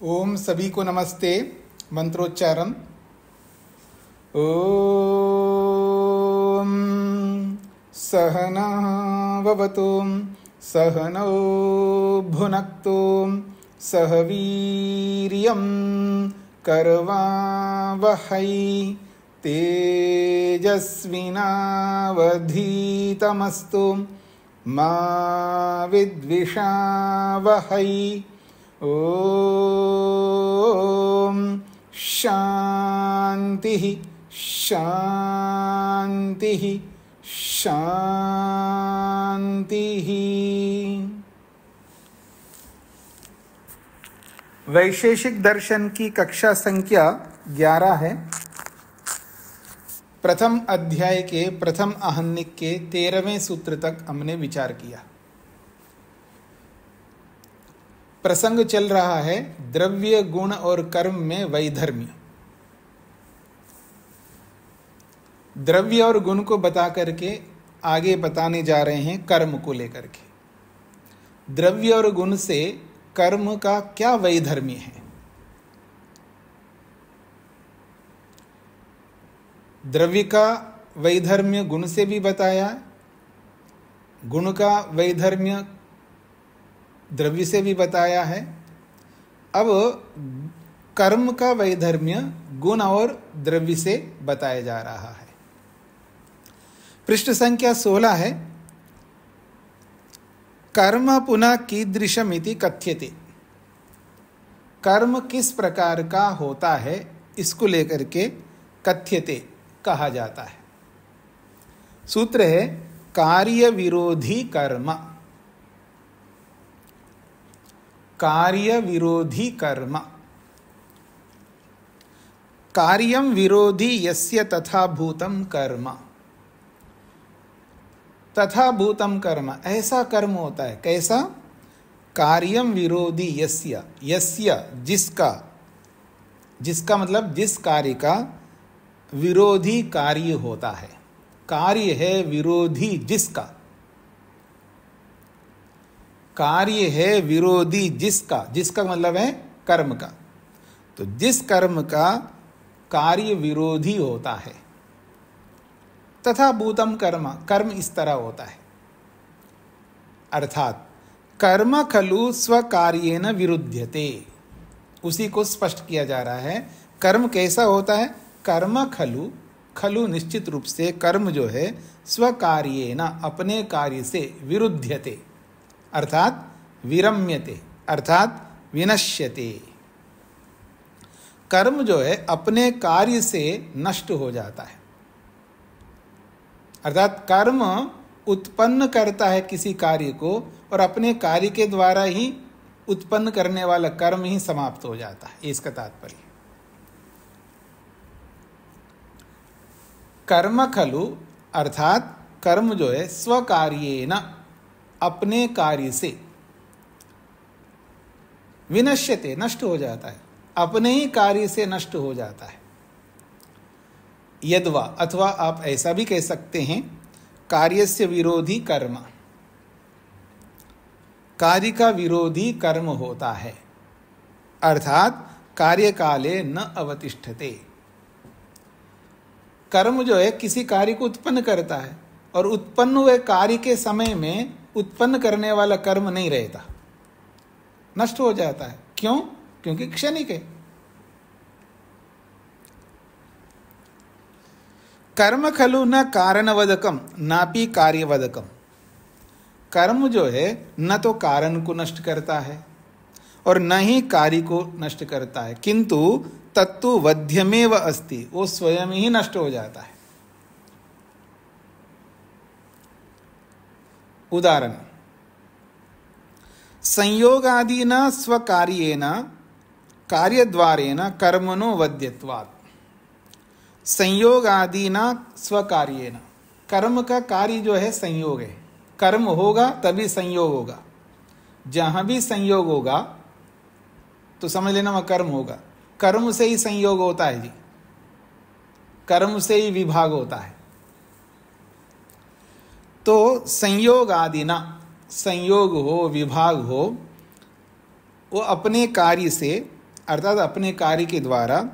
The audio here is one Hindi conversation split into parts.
ओम सभी को नमस्ते। मंत्रोच्चारण। ओम सहना भवतु सहनौ भुनक्तु सह वीर्यं करवावहै तेजस्विनावधीतमस्तु मा विद्विषावहै। ओम शांति शांति शांति। वैशेषिक दर्शन की कक्षा संख्या 11 है। प्रथम अध्याय के प्रथम आहनिक के 13वें सूत्र तक हमने विचार किया। प्रसंग चल रहा है द्रव्य गुण और कर्म में वैधर्म्य। द्रव्य और गुण को बता करके आगे बताने जा रहे हैं कर्म को लेकर के। द्रव्य और गुण से कर्म का क्या वैधर्म्य है। द्रव्य का वैधर्म्य गुण से भी बताया, गुण का वैधर्म्य द्रव्य से भी बताया है। अब कर्म का वैधर्म्य गुण और द्रव्य से बताया जा रहा है। पृष्ठ संख्या 16 है। कर्म पुनः कीदृशमिति कथ्यते। कर्म किस प्रकार का होता है इसको लेकर के कथ्यते कहा जाता है। सूत्र है कार्य विरोधी कर्म। कार्य विरोधी कर्म। कार्यम विरोधी यस्य तथा भूतम कर्म। तथा भूतम कर्म ऐसा कर्म होता है। कैसा? कार्यम विरोधी यस्य, यस्य जिसका, जिसका मतलब जिस कार्य का विरोधी कार्य होता है। कार्य है विरोधी जिसका, कार्य है विरोधी जिसका, जिसका मतलब है कर्म का। तो जिस कर्म का कार्य विरोधी होता है। तथा भूतम कर्म, कर्म इस तरह होता है। अर्थात कर्म खलु स्वकार्येन विरुध्यते। उसी को स्पष्ट किया जा रहा है। कर्म कैसा होता है? कर्म खलु, खलु निश्चित रूप से कर्म जो है स्वकार्येन अपने कार्य से विरुध्यते अर्थात विरम्यते अर्थात विनश्यते। कर्म जो है अपने कार्य से नष्ट हो जाता है। अर्थात कर्म उत्पन्न करता है किसी कार्य को और अपने कार्य के द्वारा ही उत्पन्न करने वाला कर्म ही समाप्त हो जाता है। इसका तात्पर्य कर्म खलु अर्थात कर्म जो है स्वकार्येन अपने कार्य से विनश्यते नष्ट हो जाता है। अपने ही कार्य से नष्ट हो जाता है। यद्वा अथवा आप ऐसा भी कह सकते हैं कार्यस्य विरोधी कर्म। कार्य का विरोधी कर्म होता है अर्थात कार्य काले न अवतिष्ठते। कर्म जो है किसी कार्य को उत्पन्न करता है और उत्पन्न हुए कार्य के समय में उत्पन्न करने वाला कर्म नहीं रहता, नष्ट हो जाता है। क्यों? क्योंकि क्षणिक है। कर्म खलु न कारणवदकम नापि कार्यवदकम। कर्म जो है न तो कारण को नष्ट करता है और न ही कार्य को नष्ट करता है, किंतु तत्तु वध्यमेव अस्ति, वो स्वयं ही नष्ट हो जाता है। उदाहरण संयोगादिना स्वकार्येन कार्यद्वारेण कर्मणो वध्यत्वात्। संयोगादिना स्वकार्येन, कर्म का कार्य जो है संयोग है। कर्म होगा तभी संयोग होगा। जहां भी संयोग होगा तो समझ लेना वह कर्म होगा। कर्म से ही संयोग होता है जी, कर्म से ही विभाग होता है। तो संयोग आदिना, संयोग हो विभाग हो, वो अपने कार्य से अर्थात अपने कार्य के द्वारा,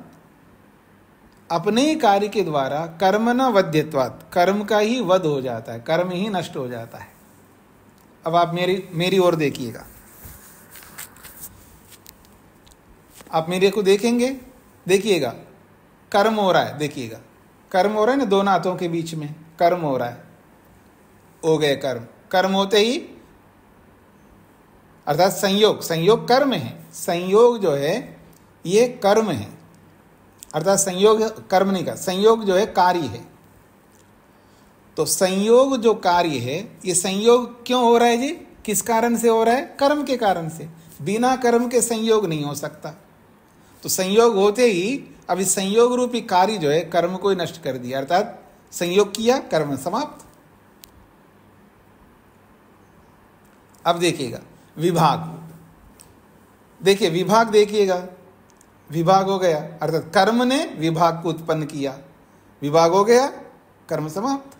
अपने ही कार्य के द्वारा कर्म न वध्यत्वात्, कर्म का ही वध हो जाता है, कर्म ही नष्ट हो जाता है। अब आप मेरी ओर देखिएगा, आप मेरे को देखेंगे, देखिएगा कर्म हो रहा है, देखिएगा कर्म हो रहा है ना, दोनों हाथों के बीच में कर्म हो रहा है, हो गए कर्म। कर्म होते ही अर्थात संयोग, संयोग कर्म है, संयोग जो है ये कर्म है, अर्थात संयोग कर्म नहीं का, संयोग जो है कार्य है। तो संयोग जो कार्य है, ये संयोग क्यों हो रहा है जी? किस कारण से हो रहा है? कर्म के कारण से। बिना कर्म के संयोग नहीं हो सकता। तो संयोग होते ही अब इस संयोग रूपी कार्य जो है कर्म को ही नष्ट कर दिया, अर्थात संयोग किया, कर्म समाप्त। अब देखिएगा विभाग, देखिए विभाग, देखिएगा विभाग हो गया, अर्थात कर्म ने विभाग को उत्पन्न किया, विभाग हो गया, कर्म समाप्त।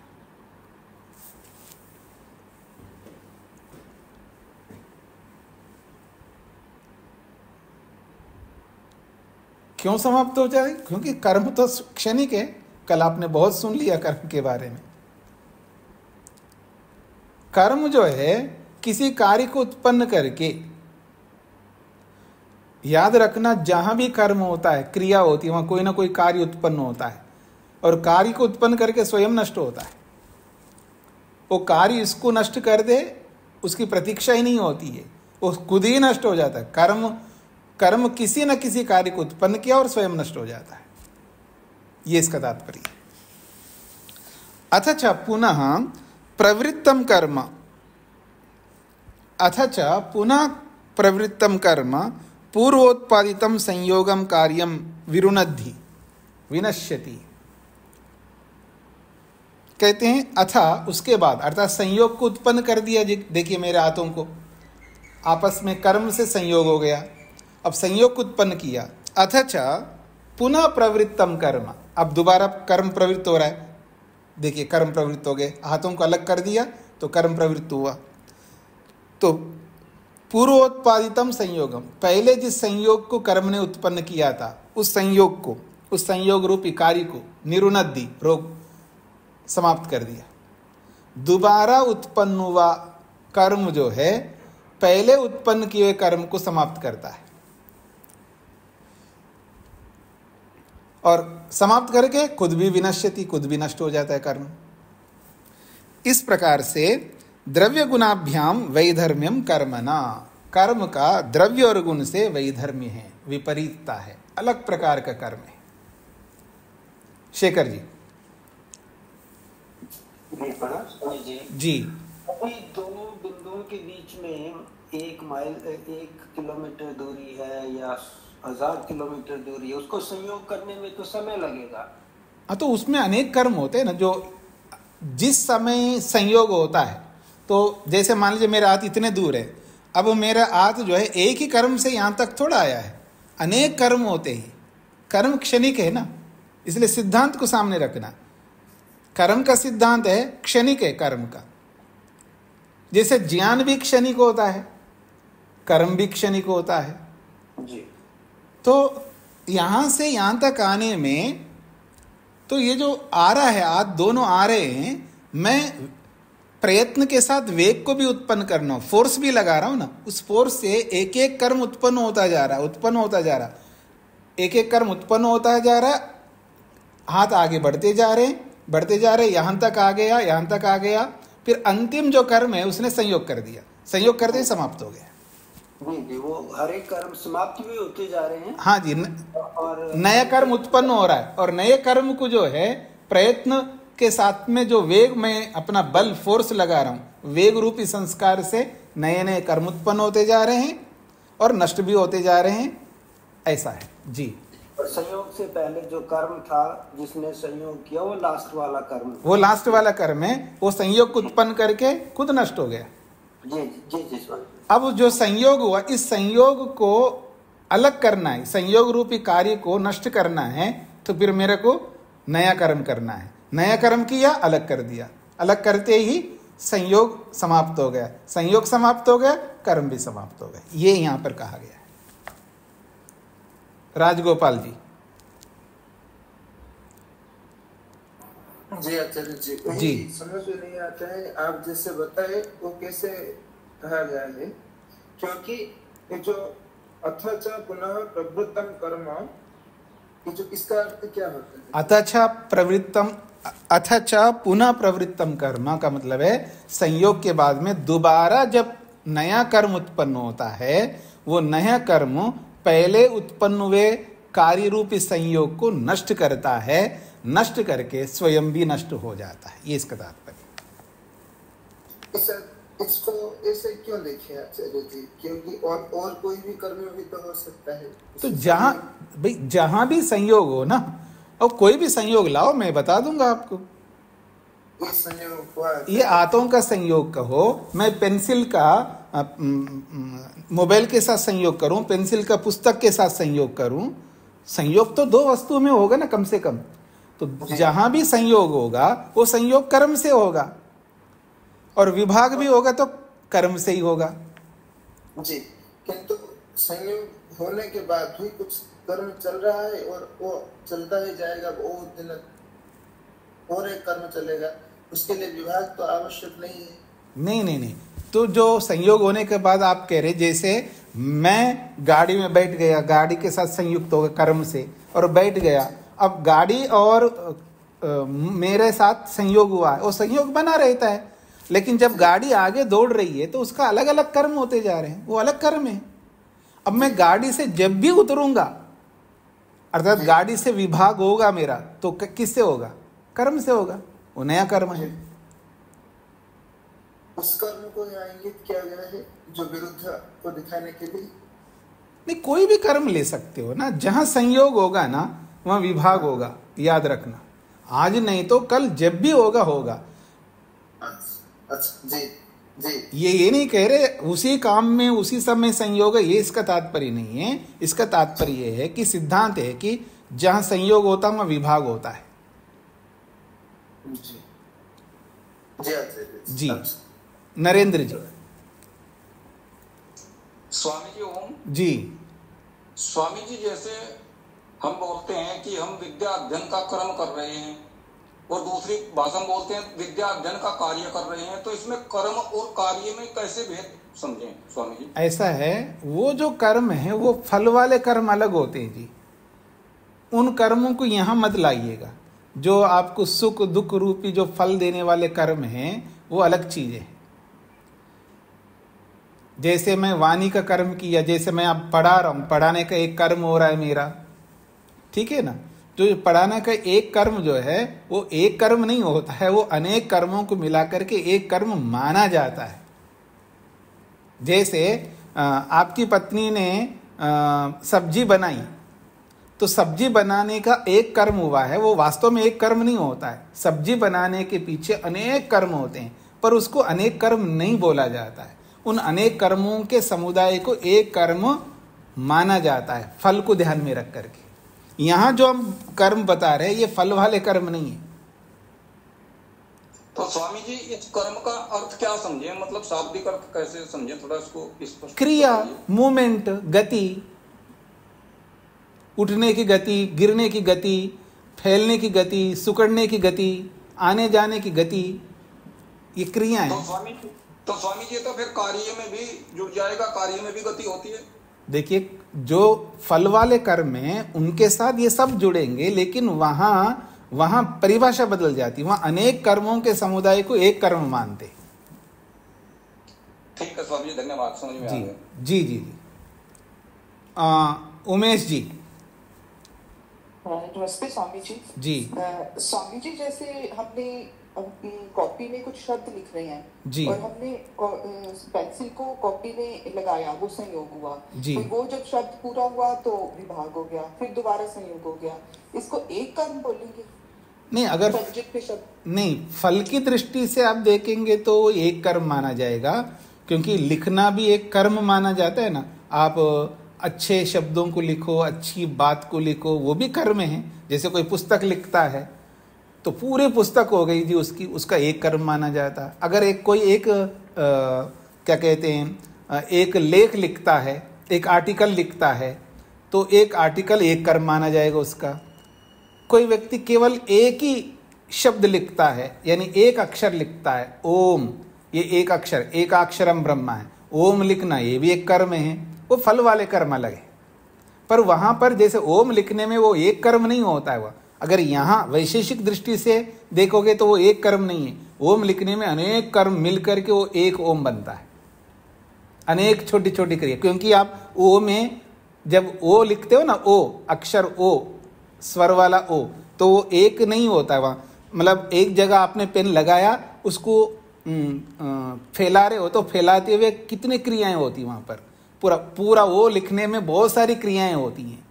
क्यों समाप्त हो जाए? क्योंकि कर्म तो क्षणिक है। कल आपने बहुत सुन लिया कर्म के बारे में। कर्म जो है किसी कार्य को उत्पन्न करके, याद रखना जहां भी कर्म होता है, क्रिया होती है, वहां कोई ना कोई कार्य उत्पन्न होता है, और कार्य को उत्पन्न करके स्वयं नष्ट होता है। वो कार्य इसको नष्ट कर दे, उसकी प्रतीक्षा ही नहीं होती है, वो खुद ही नष्ट हो जाता है। कर्म किसी न किसी कार्य को उत्पन्न किया और स्वयं नष्ट हो जाता है, ये इसका तात्पर्य। अथ च पुनः प्रवृत्तम कर्म, अथ च पुनः प्रवृत्तम कर्म पूर्वोत्पादितम संयोगम कार्यम विरुणद्धि विनश्यति। कहते हैं अथा, उसके बाद, अर्थात संयोग को उत्पन्न कर दिया। देखिए मेरे हाथों को आपस में कर्म से संयोग हो गया, अब संयोग को उत्पन्न किया। अथ च पुनः प्रवृत्तम कर्म, अब दोबारा कर्म प्रवृत्त हो रहा है। देखिए कर्म प्रवृत्त हो गए, हाथों को अलग कर दिया तो कर्म प्रवृत्त हुआ। तो पूर्वोत्पादितम संयोगम, पहले जिस संयोग को कर्म ने उत्पन्न किया था, उस संयोग को, उस संयोग रूपी कार्य को निरुणद्धि, रोग समाप्त कर दिया। दोबारा उत्पन्न हुआ कर्म जो है पहले उत्पन्न किए हुए कर्म को समाप्त करता है, और समाप्त करके खुद भी विनश्यति, खुद भी नष्ट हो जाता है कर्म। इस प्रकार से द्रव्य गुणाभ्याम वैधर्म्यम कर्मणा, कर्म का द्रव्य और गुण से वैधर्म्य है, विपरीतता है, अलग प्रकार का कर्म है। शेखर जी। जी, अभी दोनों बिंदुओं के बीच में 1 माइल 1 किलोमीटर दूरी है या 1000 किलोमीटर दूरी है, उसको संयोग करने में तो समय लगेगा। हाँ, तो उसमें अनेक कर्म होते हैं ना, जो जिस समय संयोग होता है। तो जैसे मान लीजिए मेरा हाथ इतने दूर है, अब मेरा हाथ जो है एक ही कर्म से यहाँ तक थोड़ा आया है, अनेक कर्म होते हैं। कर्म क्षणिक है ना, इसलिए सिद्धांत को सामने रखना। कर्म का सिद्धांत है क्षणिक है कर्म का। जैसे ज्ञान भी क्षणिक होता है, कर्म भी क्षणिक होता है जी। तो यहां से यहां तक आने में, तो ये जो आ रहा है, आज दोनों आ रहे हैं, मैं प्रयत्न के साथ वेग को भी उत्पन्न करना हूं, फोर्स भी लगा रहा हूं ना, उस फोर्स से एक एक कर्म उत्पन्न होता जा रहा है, उत्पन्न होता जा रहा, एक एक कर्म उत्पन्न होता जा रहा, हाथ आगे बढ़ते जा रहे हैं, बढ़ते जा रहे, यहां तक आ गया, यहां तक आ गया, फिर अंतिम जो कर्म है उसने संयोग कर दिया, संयोग करते ही समाप्त हो गया। जी, वो हर एक कर्म समाप्त भी होते जा रहे हैं। हाँ जी, और नया कर्म उत्पन्न हो रहा है, और नए कर्म को जो है प्रयत्न के साथ में जो वेग में अपना बल फोर्स लगा रहा हूं, वेग रूपी संस्कार से नए नए कर्म उत्पन्न होते जा रहे हैं और नष्ट भी होते जा रहे हैं, ऐसा है जी। और संयोग से पहले जो कर्म था जिसने संयोग किया, वो लास्ट वाला कर्म, वो लास्ट वाला कर्म है, वो संयोग को उत्पन्न करके खुद नष्ट हो गया। जी जी जी जी। अब जो संयोग हुआ, इस संयोग को अलग करना है, संयोग रूपी कार्य को नष्ट करना है, तो फिर मेरे को नया कर्म करना है। नया कर्म किया, अलग कर दिया, अलग करते ही संयोग समाप्त हो गया, संयोग समाप्त हो गया, कर्म भी समाप्त हो गया। ये यहां पर कहा गया है। राजगोपाल जी। जी आचार्य जी, वही समझ में नहीं आता है आप जैसे बताए वो कैसे कहा गया है, क्योंकि ये जो अथच पुनः प्रवृत्तम कर्म, ये जो इसका अर्थ क्या होता है? अथच पुनः प्रवृत्तम कर्म का मतलब है संयोग के बाद में दोबारा जब नया कर्म उत्पन्न होता है, वो नया कर्म पहले उत्पन्न हुए कार्य रूपी संयोग को नष्ट करता है, नष्ट करके स्वयं भी नष्ट हो जाता है। ये इसका तात्पर्य। इसको ऐसे क्यों देखे आचार्य जी? क्योंकि और कोई भी कर्म भी तो हो सकता है। तो जहां भी संयोग हो ना, और कोई भी संयोग लाओ, मैं बता दूंगा आपको। ये संयोग हुआ, ये आतों का संयोग कहो, मैं पेंसिल का मोबाइल के साथ संयोग करूं, पेंसिल का पुस्तक के साथ संयोग करूं, संयोग तो दो वस्तुओं में होगा ना कम से कम। तो जहां भी संयोग होगा वो संयोग कर्म से होगा, और विभाग भी होगा तो कर्म से ही होगा जी। किंतु संयोग होने के बाद भी कुछ कर्म चल रहा है और वो चलता ही जाएगा, वो दिन और एक कर्म चलेगा, उसके लिए विभाग तो आवश्यक नहीं है। नहीं। तो जो संयोग होने के बाद आप कह रहे, जैसे मैं गाड़ी में बैठ गया, गाड़ी के साथ संयुक्त होगा कर्म से और बैठ गया, अब गाड़ी और मेरे साथ संयोग हुआ है, वो संयोग बना रहता है, लेकिन जब गाड़ी आगे दौड़ रही है तो उसका अलग अलग कर्म होते जा रहे हैं, वो अलग कर्म है। अब मैं गाड़ी से जब भी उतरूंगा, अर्थात गाड़ी से विभाग होगा मेरा, तो किससे होगा? कर्म से होगा, वो नया कर्म है। उस कर्म को यहाँ इंगित किया गया है जो विरुद्ध को दिखाने के लिए। नहीं, कोई भी कर्म ले सकते हो ना, जहां संयोग होगा ना वहां विभाग होगा, याद रखना। आज नहीं तो कल जब भी होगा होगा। अच्छा जी जी। ये नहीं कह रहे उसी काम में उसी समय संयोग है, ये इसका तात्पर्य नहीं है। इसका तात्पर्य ये है कि सिद्धांत है कि जहां संयोग होता है वहां विभाग होता है। जी जी। जी नरेंद्र जी। स्वामी जी ओम जी। स्वामी जी, जैसे हम बोलते हैं कि हम विद्या अध्ययन का कर्म कर रहे हैं और दूसरी भाषा में बोलते हैं विद्या अध्ययन का कार्य कर रहे हैं, तो इसमें कर्म और कार्य में कैसे भेद समझें स्वामी जी? ऐसा है, वो जो कर्म है वो फल वाले कर्म अलग होते हैं जी। उन कर्मों को यहाँ मत लाइएगा। जो आपको सुख दुख रूपी जो फल देने वाले कर्म हैं वो अलग चीजें हैं। जैसे मैं वाणी का कर्म किया, जैसे मैं अब पढ़ा रहा हूं, पढ़ाने का एक कर्म हो रहा है मेरा, ठीक है ना। तो पढ़ाने का एक कर्म जो है वो एक कर्म नहीं होता है, वो अनेक कर्मों को मिलाकर के एक कर्म माना जाता है। जैसे आपकी पत्नी ने सब्जी बनाई, तो सब्जी बनाने का एक कर्म हुआ है, वो वास्तव में एक कर्म नहीं होता है। सब्जी बनाने के पीछे अनेक कर्म होते हैं, पर उसको अनेक कर्म नहीं बोला जाता है। उन अनेक कर्मों के समुदाय को एक कर्म माना जाता है, फल को ध्यान में रख करके। यहां जो हम कर्म बता रहे हैं ये फल वाले कर्म नहीं है। तो स्वामी जी इस कर्म का अर्थ क्या समझे, मतलब शाब्दिक अर्थ कैसे समझे, थोड़ा इसको स्पष्ट। क्रिया, मूवमेंट, गति, उठने की गति, गिरने की गति, फैलने की गति, सुकड़ने की गति, आने जाने की गति, ये क्रिया है। तो स्वामी जी तो फिर कार्य में भी जुड़ जाएगा, कार्य में भी गति होती है। देखिए, जो फल वाले कर्म हैं उनके साथ ये सब जुड़ेंगे, लेकिन वहां परिभाषा बदल जाती, वहां अनेक कर्मों के समुदाय को एक कर्म मानते। ठीक है स्वामी जी, धन्यवाद, समझ में आ गया। जी जी जी। उमेश जी। नमस्ते स्वामी जी। जी स्वामी जी, जैसे हमने कॉपी में कुछ शब्द लिख रहे हैं जी, और हमने पेंसिल को कॉपी में लगाया, वो संयोग हुआ जी। फिर वो जब शब्द पूरा हुआ तो विभाग हो गया, फिर दोबारा संयोग हो गया, इसको एक कर्म बोलेंगे? नहीं, अगर सब्जेक्ट पे शब्द नहीं, फल की दृष्टि से आप देखेंगे तो एक कर्म माना जाएगा, क्योंकि लिखना भी एक कर्म माना जाता है ना। आप अच्छे शब्दों को लिखो, अच्छी बात को लिखो, वो भी कर्म है। जैसे कोई पुस्तक लिखता है तो पूरी पुस्तक हो गई जी उसकी, उसका एक कर्म माना जाता है। अगर कोई क्या कहते हैं, एक लेख लिखता है, एक आर्टिकल लिखता है, तो एक आर्टिकल एक कर्म माना जाएगा उसका। कोई व्यक्ति केवल एक ही शब्द लिखता है, यानी एक अक्षर लिखता है, ओम, ये एक अक्षर, एकाक्षरम ब्रह्मा है, ओम लिखना ये भी एक कर्म है, वो फल वाले कर्म अलग है। पर वहां पर जैसे ओम लिखने में वो एक कर्म नहीं होता है, वह अगर यहाँ वैशेषिक दृष्टि से देखोगे तो वो एक कर्म नहीं है। ओम लिखने में अनेक कर्म मिल करके वो एक ओम बनता है, अनेक छोटी छोटी क्रिया। क्योंकि आप ओ में जब ओ लिखते हो ना, ओ अक्षर ओ, स्वर वाला ओ, तो वो एक नहीं होता है वहाँ। मतलब एक जगह आपने पेन लगाया, उसको फैला रहे हो तो फैलाते हुए कितनी क्रियाएं होती वहाँ पर, पूरा पूरा वो लिखने में बहुत सारी क्रियाएं होती हैं।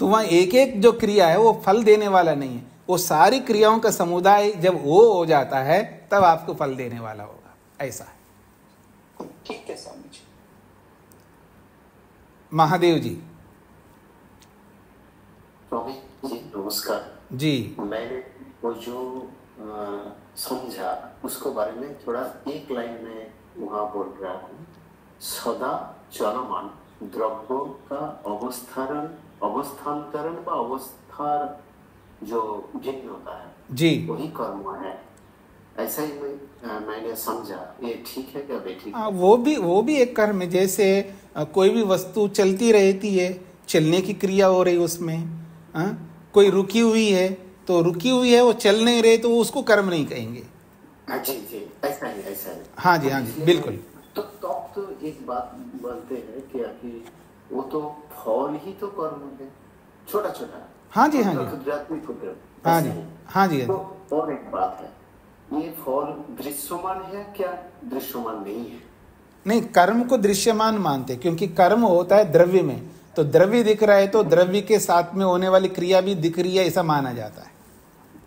तो वहाँ एक एक जो क्रिया है वो फल देने वाला नहीं है, वो सारी क्रियाओं का समुदाय जब वो हो जाता है तब आपको फल देने वाला होगा, ऐसा है। ठीक है स्वामी जी। महादेव जी। स्वामी जी नमस्कार जी। मैंने वो जो समझा उसको बारे में थोड़ा एक लाइन में वहाँ बोल रहा हूँ। सदा चलमान द्रव्यों का अवस्थांतरण व अवस्थार जो भिन्न होता है जी, वही कर्म है, ऐसा ही मैंने समझा। ये ठीक है क्या बेटी? वो भी एक कर्म है। जैसे कोई भी वस्तु चलती रहती है, चलने की क्रिया हो रही उसमें, कोई रुकी हुई है तो रुकी हुई है, वो चल नहीं रहे तो उसको कर्म नहीं कहेंगे। जी जी, ऐसा ही ऐसा ही। हाँ जी, हाँ जी, बिल्कुल। तो एक बात बोलते हैं क्या कि वो तो फल ही तो कर्म है, छोटा छोटा। हाँ जी, हाँ जी, हाँ जी, हाँ जी। तो और एक बात है, ये फल दृश्यमान है क्या? दृश्यमान नहीं है। नहीं, कर्म को दृश्यमान मानते, क्योंकि कर्म होता है द्रव्य में, तो द्रव्य दिख रहा है तो द्रव्य के साथ में होने वाली क्रिया भी दिख रही है, ऐसा माना जाता है।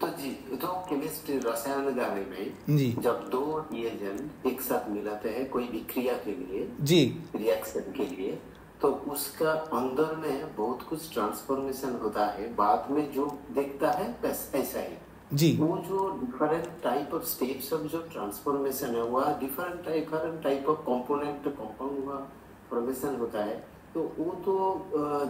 तो जी, तो केमिस्ट्री रसायन गाने में जी, जब दो रिएजेंट एक साथ मिलाते हैं कोई भी क्रिया के लिए, जी, रिएक्शन के लिए, तो उसका अंदर में बहुत कुछ ट्रांसफॉर्मेशन होता है, बाद में जो देखता है बस ऐसा ही जी। वो जो different type of steps of जो ट्रांसफॉर्मेशन है वह different type of component compound हुआ फॉर्मेशन होता है, तो वो तो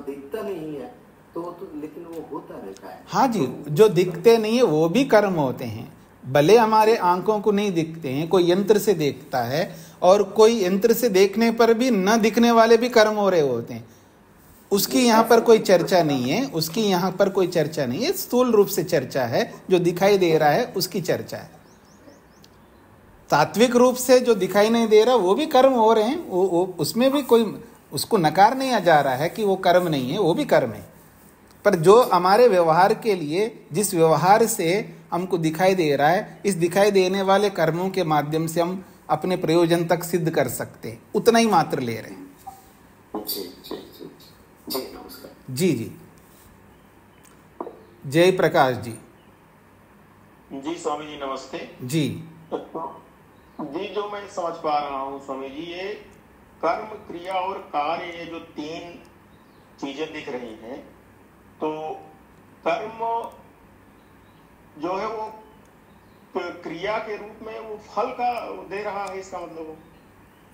दिखता नहीं है तो लेकिन वो होता रहता है। हाँ जी, जो दिखते नहीं है वो भी कर्म होते हैं, भले हमारे आंखों को नहीं दिखते हैं, कोई यंत्र से देखता है, और कोई यंत्र से देखने पर भी न दिखने वाले भी कर्म हो रहे होते हैं। उसकी यहाँ पर कोई चर्चा नहीं है, उसकी यहाँ पर कोई चर्चा नहीं है, स्थूल रूप से चर्चा है, जो दिखाई दे रहा है उसकी चर्चा है। तात्विक रूप से जो दिखाई नहीं दे रहा वो भी कर्म हो रहे हैं, वो उसमें भी कोई उसको नकार नहीं जा रहा है कि वो कर्म नहीं है, वो भी कर्म है। पर जो हमारे व्यवहार के लिए, जिस व्यवहार से हमको दिखाई दे रहा है, इस दिखाई देने वाले कर्मों के माध्यम से हम अपने प्रयोजन तक सिद्ध कर सकते हैं, उतना ही मात्र ले रहे हैं। जी जी जी जी, नमस्कार। जी जी, जय प्रकाश जी। जी स्वामी जी नमस्ते जी जी। जो मैं समझ पा रहा हूँ स्वामी जी, ये कर्म क्रिया और कार्य, ये जो तीन चीजें दिख रही हैं, तो कर्म जो है वो क्रिया के रूप में वो फल का दे रहा है, इसका मतलब?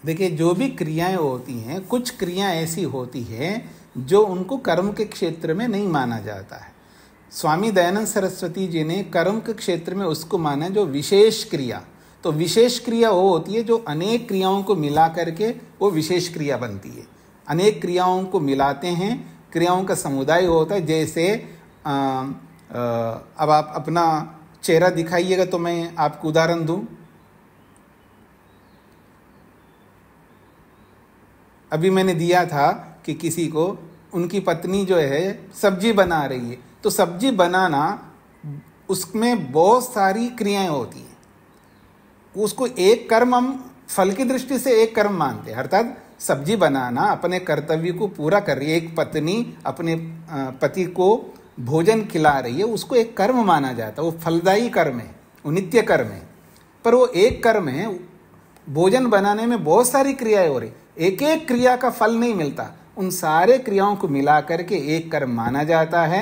देखिए, जो भी क्रियाएं होती हैं, कुछ क्रियाएं ऐसी होती हैं जो उनको कर्म के क्षेत्र में नहीं माना जाता है। स्वामी दयानंद सरस्वती जी ने कर्म के क्षेत्र में उसको माना जो विशेष क्रिया। तो विशेष क्रिया वो होती है जो अनेक क्रियाओं को मिला करके वो विशेष क्रिया बनती है। अनेक क्रियाओं को मिलाते हैं, क्रियाओं का समुदाय होता है। जैसे अब आप अपना चेहरा दिखाइएगा तो मैं आपको उदाहरण दूं। अभी मैंने दिया था कि किसी को, उनकी पत्नी जो है सब्जी बना रही है, तो सब्जी बनाना उसमें बहुत सारी क्रियाएं होती हैं। उसको एक कर्म हम फल की दृष्टि से एक कर्म मानते हैं, अर्थात सब्जी बनाना अपने कर्तव्य को पूरा कर रही है। एक पत्नी अपने पति को भोजन खिला रही है, उसको एक कर्म माना जाता है, वो फलदायी कर्म है, वो नित्य कर्म है। पर वो एक कर्म है, भोजन बनाने में बहुत सारी क्रियाएं हो रही, एक एक क्रिया का फल नहीं मिलता, उन सारे क्रियाओं को मिला करके एक कर्म माना जाता है।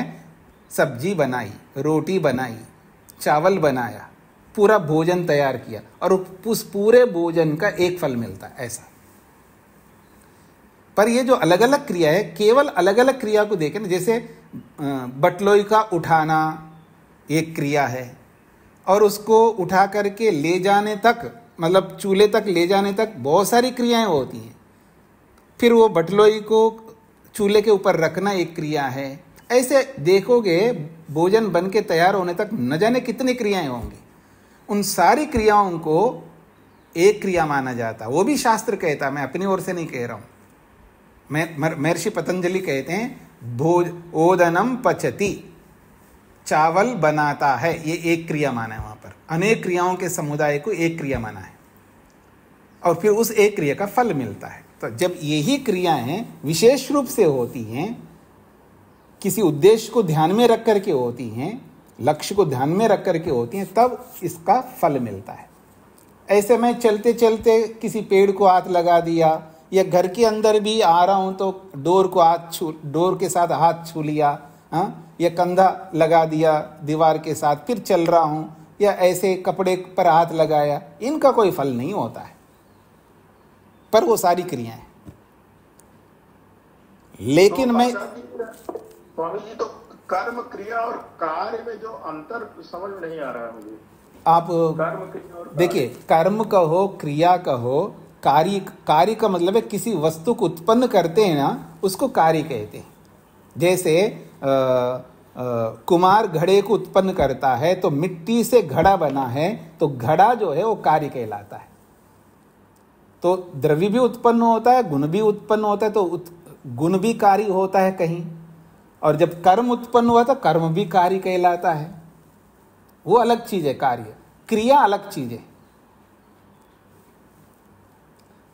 सब्जी बनाई, रोटी बनाई, चावल बनाया, पूरा भोजन तैयार किया, और उस पूरे भोजन का एक फल मिलता है, ऐसा। पर ये जो अलग अलग क्रिया है, केवल अलग अलग क्रिया को देखें ना, जैसे बटलोई का उठाना एक क्रिया है, और उसको उठा करके ले जाने तक, मतलब चूल्हे तक ले जाने तक बहुत सारी क्रियाएं होती हैं। फिर वो बटलोई को चूल्हे के ऊपर रखना एक क्रिया है। ऐसे देखोगे भोजन बन के तैयार होने तक न जाने कितनी क्रियाएं होंगी। उन सारी क्रियाओं को एक क्रिया माना जाता, वो भी शास्त्र कहता, मैं अपनी ओर से नहीं कह रहा हूं। महर्षि पतंजलि कहते हैं भोज ओदनम पचति, चावल बनाता है, ये एक क्रिया माना है। वहां पर अनेक क्रियाओं के समुदाय को एक क्रिया माना है, और फिर उस एक क्रिया का फल मिलता है। तो जब यही क्रियाएं विशेष रूप से होती हैं, किसी उद्देश्य को ध्यान में रख करके होती हैं, लक्ष्य को ध्यान में रख करके होती हैं, तब इसका फल मिलता है। ऐसे मैं चलते चलते किसी पेड़ को हाथ लगा दिया, या घर के अंदर भी आ रहा हूं तो डोर के साथ हाथ छू लिया, या कंधा लगा दिया दीवार के साथ, फिर चल रहा हूं, या ऐसे कपड़े पर हाथ लगाया, इनका कोई फल नहीं होता है, पर वो सारी क्रियाएं। लेकिन तो मैं स्वामी जी, तो कर्म क्रिया और कार्य में जो अंतर समझ में नहीं आ रहा है मुझे। आप कर्म क्रिया और देखिए, कर्म कहो, क्रिया कहो, कार्य का मतलब है किसी वस्तु को उत्पन्न करते हैं ना, उसको कार्य कहते हैं। जैसे कुम्हार घड़े को उत्पन्न करता है, तो मिट्टी से घड़ा बना है, तो घड़ा जो है वो कार्य कहलाता है। तो द्रव्य भी उत्पन्न होता है, गुण भी उत्पन्न होता है, तो गुण भी कार्य होता है कहीं। और जब कर्म उत्पन्न हुआ तो कर्म भी कार्य कहलाता है, वो अलग चीज है। कार्य क्रिया अलग चीज है।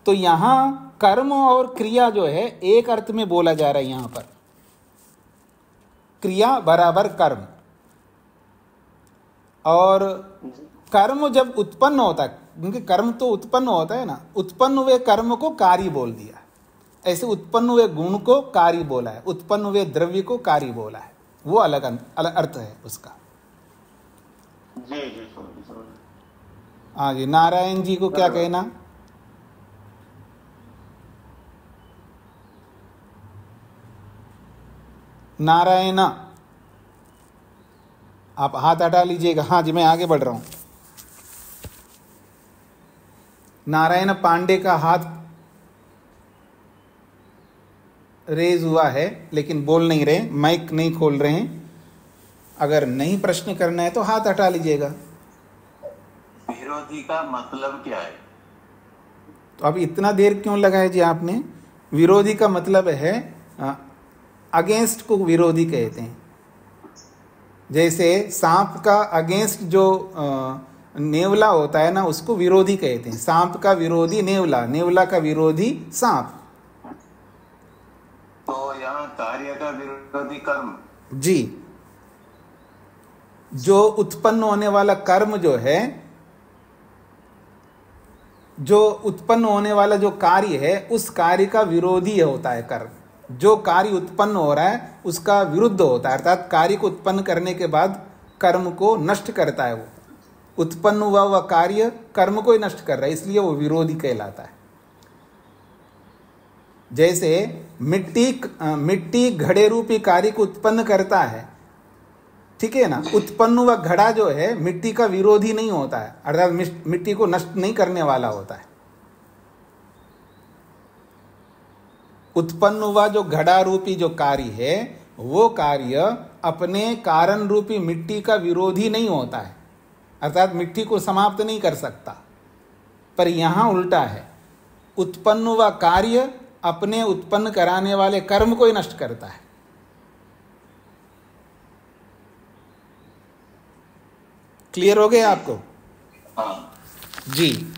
तो यहां कर्म और क्रिया जो है एक अर्थ में बोला जा रहा है। यहां पर क्रिया बराबर कर्म, और कर्म जब उत्पन्न होता है, क्योंकि कर्म तो उत्पन्न होता है ना, उत्पन्न हुए कर्म को कार्य बोल दिया। ऐसे उत्पन्न हुए गुण को कार्य बोला है, उत्पन्न हुए द्रव्य को कार्य बोला है, वो अलग अर्थ है उसका। जी जी समझ। हाँ जी, नारायण जी को क्या कहना? नारायण, आप हाथ हटा लीजिएगा। हाँ जी, मैं आगे बढ़ रहा हूं। नारायण पांडे का हाथ रेज हुआ है, लेकिन बोल नहीं रहे, माइक नहीं खोल रहे हैं। अगर नहीं प्रश्न करना है तो हाथ हटा लीजिएगा। विरोधी का मतलब क्या है? तो अब इतना देर क्यों लगाया जी आपने? विरोधी का मतलब है अगेंस्ट को विरोधी कहते हैं। जैसे सांप का अगेंस्ट जो नेवला होता है ना, उसको विरोधी कहते हैं। सांप का विरोधी नेवला, नेवला का विरोधी सांप। तो यहाँ कार्य का विरोधी कर्म। जी, जो उत्पन्न होने वाला कर्म जो है, जो उत्पन्न होने वाला जो कार्य है, उस कार्य का विरोधी होता है कर्म। जो कार्य उत्पन्न हो रहा है उसका विरुद्ध होता है, अर्थात कार्य को उत्पन्न करने के बाद कर्म को नष्ट करता है। वो उत्पन्न हुआ वह कार्य कर्म को ही नष्ट कर रहा है, इसलिए वो विरोधी कहलाता है। जैसे मिट्टी घड़े रूपी कार्य को उत्पन्न करता है, ठीक है ना। उत्पन्न हुआ घड़ा जो है मिट्टी का विरोधी नहीं होता है, अर्थात मिट्टी को नष्ट नहीं करने वाला होता है। उत्पन्न हुआ जो घड़ा रूपी जो कार्य है, वो कार्य अपने कारण रूपी मिट्टी का विरोधी नहीं होता है, अर्थात मिट्टी को समाप्त नहीं कर सकता। पर यहां उल्टा है, उत्पन्न हुआ कार्य अपने उत्पन्न कराने वाले कर्म को ही नष्ट करता है। क्लियर हो गया आपको? हाँ जी।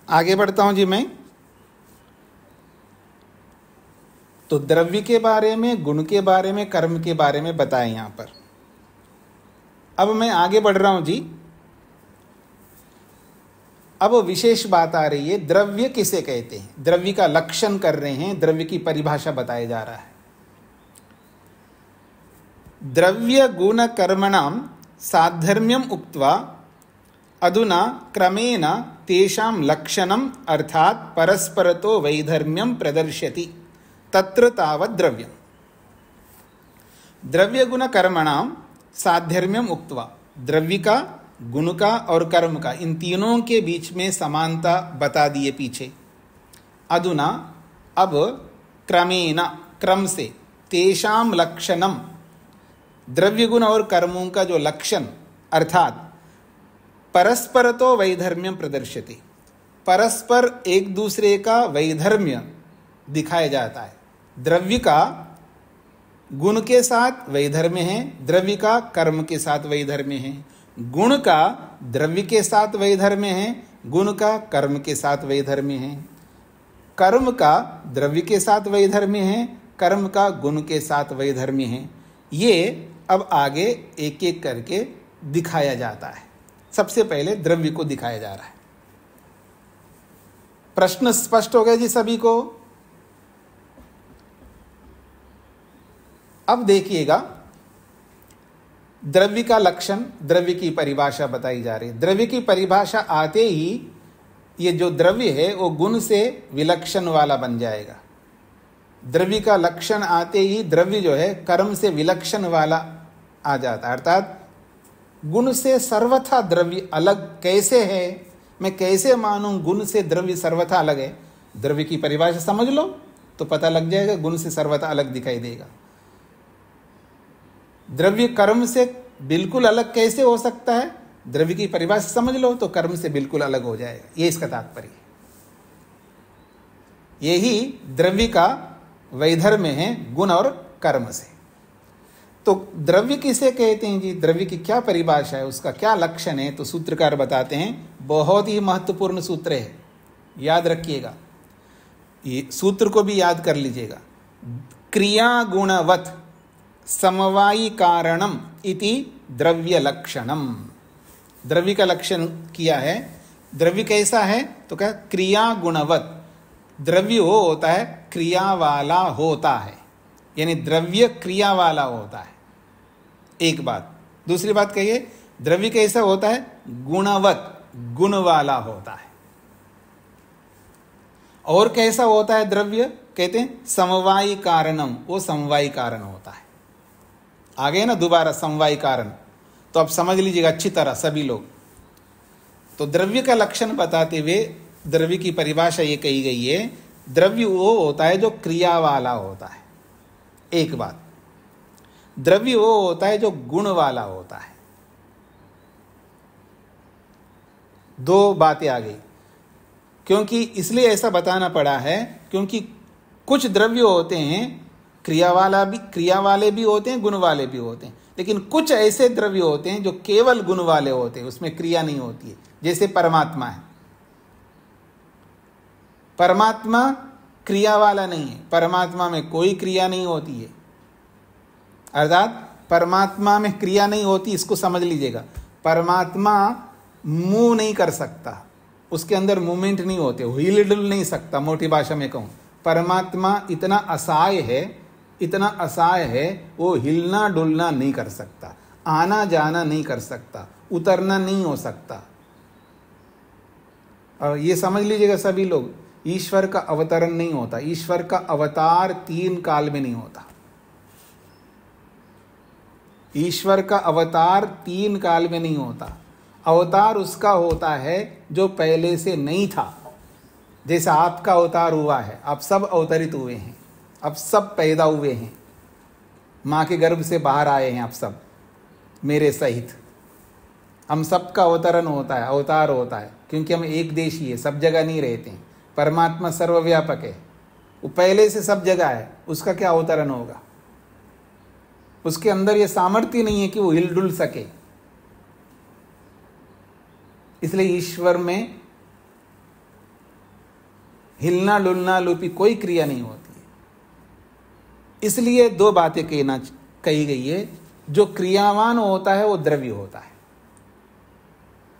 आगे बढ़ता हूं जी मैं। तो द्रव्य के बारे में, गुण के बारे में, कर्म के बारे में बताएं यहां पर। अब मैं आगे बढ़ रहा हूं जी। अब विशेष बात आ रही है, द्रव्य किसे कहते हैं। द्रव्य का लक्षण कर रहे हैं, द्रव्य की परिभाषा बताया जा रहा है। द्रव्य गुण कर्मणाम साधर्म्यम उक्त्वा अधुना क्रमेण तेषां लक्षणम अर्थात परस्परतो वैधर्म्यम प्रदर्श्यति तत्र तावत् द्रव्यम। द्रव्य गुण कर्मणाम साध्यर्म्यम उक्त्वा, द्रव्य का, गुण का और कर्म का, इन तीनों के बीच में समानता बता दिए पीछे। अधुना अब क्रमेण, क्रम से, तेषाम लक्षणम, द्रव्य गुण और कर्मों का जो लक्षण अर्थात परस्परतो वैधर्म्यम प्रदर्श्यते, परस्पर एक दूसरे का वैधर्म्य दिखाया जाता है। द्रव्य का गुण के साथ वैधर्म्य है, द्रव्य का कर्म के साथ वैधर्म्य है, गुण का द्रव्य के साथ वैधर्म्य है, गुण का कर्म के साथ वैधर्म्य है, कर्म का द्रव्य के साथ वैधर्म्य है, कर्म का गुण के साथ वैधर्म्य है। ये अब आगे एक एक करके दिखाया जाता है। सबसे पहले द्रव्य को दिखाया जा रहा है। प्रश्न स्पष्ट हो गया जी सभी को? अब देखिएगा, द्रव्य का लक्षण, द्रव्य की परिभाषा बताई जा रही है। द्रव्य की परिभाषा आते ही ये जो द्रव्य है वो गुण से विलक्षण वाला बन जाएगा। द्रव्य का लक्षण आते ही द्रव्य जो है कर्म से विलक्षण वाला आ जाता है। अर्थात गुण से सर्वथा द्रव्य अलग कैसे है, मैं कैसे मानूं गुण से द्रव्य सर्वथा अलग है? द्रव्य की परिभाषा समझ लो तो पता लग जाएगा, गुण से सर्वथा अलग दिखाई देगा। द्रव्य कर्म से बिल्कुल अलग कैसे हो सकता है? द्रव्य की परिभाषा समझ लो तो कर्म से बिल्कुल अलग हो जाएगा। ये इसका तात्पर्य है। यही द्रव्य का वैधर्म्य है गुण और कर्म से। तो द्रव्य किसे कहते हैं जी? द्रव्य की क्या परिभाषा है, उसका क्या लक्षण है? तो सूत्रकार बताते हैं, बहुत ही महत्वपूर्ण सूत्र है, याद रखिएगा। ये सूत्र को भी याद कर लीजिएगा। क्रिया गुणवत समवायी कारणम इति द्रव्य लक्षणम। द्रव्य का लक्षण किया है। द्रव्य कैसा है तो क्या? क्रिया गुणवत। द्रव्य वो होता है क्रिया वाला होता है, यानी द्रव्य क्रिया वाला होता है। एक बात। दूसरी बात कहिए, द्रव्य कैसा होता है? गुणवत, गुण वाला होता है। और कैसा होता है द्रव्य? कहते हैं समवायी कारणम, वो समवायी कारण होता है। आ गए ना दोबारा समवायी कारण? तो अब समझ लीजिएगा अच्छी तरह सभी लोग। तो द्रव्य का लक्षण बताते हुए द्रव्य की परिभाषा ये कही गई है, द्रव्य वो होता है जो क्रिया वाला होता है। एक बात। द्रव्य वो होता है जो गुण वाला होता है। दो बातें आ गई। क्योंकि इसलिए ऐसा बताना पड़ा है क्योंकि कुछ द्रव्य होते हैं क्रिया वाले भी होते हैं, गुण वाले भी होते हैं। लेकिन कुछ ऐसे द्रव्य होते हैं जो केवल गुण वाले होते हैं, उसमें क्रिया नहीं होती है। जैसे परमात्मा है। परमात्मा क्रिया वाला नहीं है, परमात्मा में कोई क्रिया नहीं होती है। अर्थात परमात्मा में क्रिया नहीं होती, इसको समझ लीजिएगा। परमात्मा मूव नहीं कर सकता, उसके अंदर मूवमेंट नहीं होते, हिल डुल नहीं सकता। मोटी भाषा में कहूं, परमात्मा इतना असहाय है, वो हिलना डुलना नहीं कर सकता, आना जाना नहीं कर सकता, उतरना नहीं हो सकता। और ये समझ लीजिएगा सभी लोग, ईश्वर का अवतरण नहीं होता, ईश्वर का अवतार 3 काल में नहीं होता। ईश्वर का अवतार 3 काल में नहीं होता। अवतार उसका होता है जो पहले से नहीं था। जैसा आपका अवतार हुआ है, आप सब अवतरित हुए हैं, अब सब पैदा हुए हैं, माँ के गर्भ से बाहर आए हैं आप सब मेरे सहित। हम सबका अवतरण होता है, अवतार होता है, क्योंकि हम एक देशी है, सब जगह नहीं रहते हैं। परमात्मा सर्वव्यापक है, वो पहले से सब जगह है, उसका क्या अवतरण होगा? उसके अंदर ये सामर्थ्य नहीं है कि वो हिलडुल सके। इसलिए ईश्वर में हिलना डुलना लूपी कोई क्रिया नहीं होती है। इसलिए 2 बातें कही गई है, जो क्रियावान होता है वो द्रव्य होता है।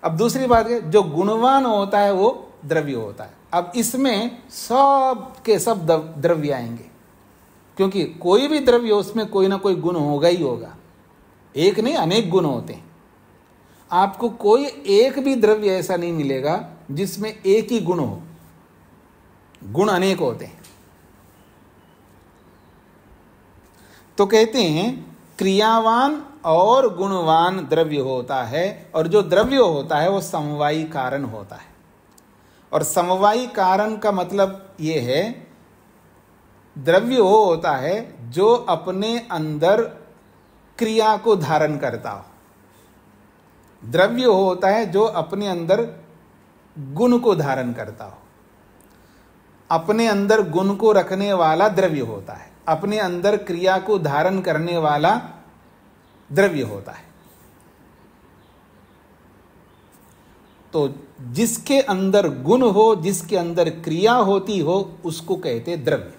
अब दूसरी बात है, जो गुणवान होता है वो द्रव्य होता है। अब इसमें सब के सब द्रव्य आएंगे, क्योंकि कोई भी द्रव्य उसमें कोई ना कोई गुण होगा ही होगा। एक नहीं, अनेक गुण होते हैं। आपको कोई एक भी द्रव्य ऐसा नहीं मिलेगा जिसमें एक ही गुण हो, गुण अनेक होते हैं। तो कहते हैं क्रियावान और गुणवान द्रव्य होता है, और जो द्रव्य होता है वो समवायी कारण होता है। और समवायी कारण का मतलब ये है, द्रव्य वो होता है जो अपने अंदर क्रिया को धारण करता हो। द्रव्य होता है जो अपने अंदर गुण को धारण करता हो। अपने अंदर गुण को रखने वाला द्रव्य होता है, अपने अंदर क्रिया को धारण करने वाला द्रव्य होता है। तो जिसके अंदर गुण हो, जिसके अंदर क्रिया होती हो, उसको कहते द्रव्य।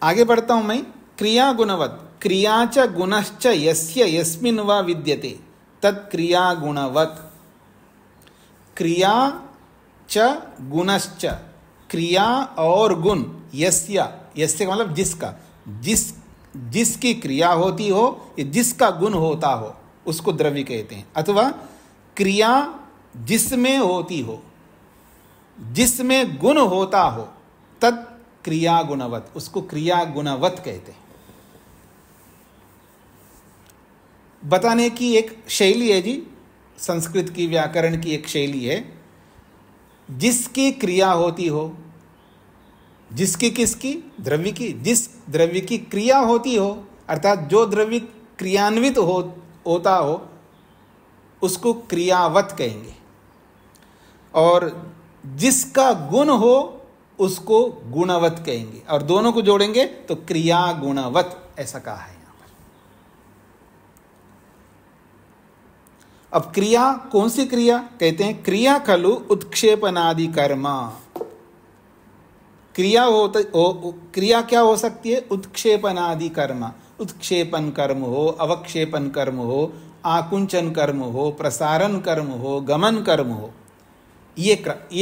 आगे बढ़ता हूं मैं। क्रिया गुणवत्, क्रिया च गुणश्च यस्य यस्मिन् वा विद्यते तत्क्रिया गुणवत्। क्रिया च गुणश्च, क्रिया और गुण, यस्य, यस्य का मतलब जिसका, जिसकी क्रिया होती हो या जिसका गुण होता हो उसको द्रव्य कहते हैं। अथवा क्रिया जिसमें होती हो, जिसमें गुण होता हो, तत् क्रिया गुणवत्, उसको क्रिया गुणवत् कहते हैं। बताने की एक शैली है जी, संस्कृत की व्याकरण की एक शैली है। जिसकी क्रिया होती हो, जिसकी, किसकी? द्रव्य की। जिस द्रव्य की क्रिया होती हो, अर्थात जो द्रव्य क्रियान्वित होता हो, उसको क्रियावत कहेंगे। और जिसका गुण हो उसको गुणवत कहेंगे, और दोनों को जोड़ेंगे तो क्रिया गुणवत, ऐसा कहा है यहां पर। अब क्रिया, कौन सी क्रिया? कहते हैं क्रिया खलु उत्क्षेपनादि कर्म। क्रिया क्रिया क्या हो सकती है? उत्क्षेपनादि कर्म। उत्क्षेपन कर्म हो, अवक्षेपन कर्म हो, आकुंचन कर्म हो, प्रसारण कर्म हो, गमन कर्म हो, ये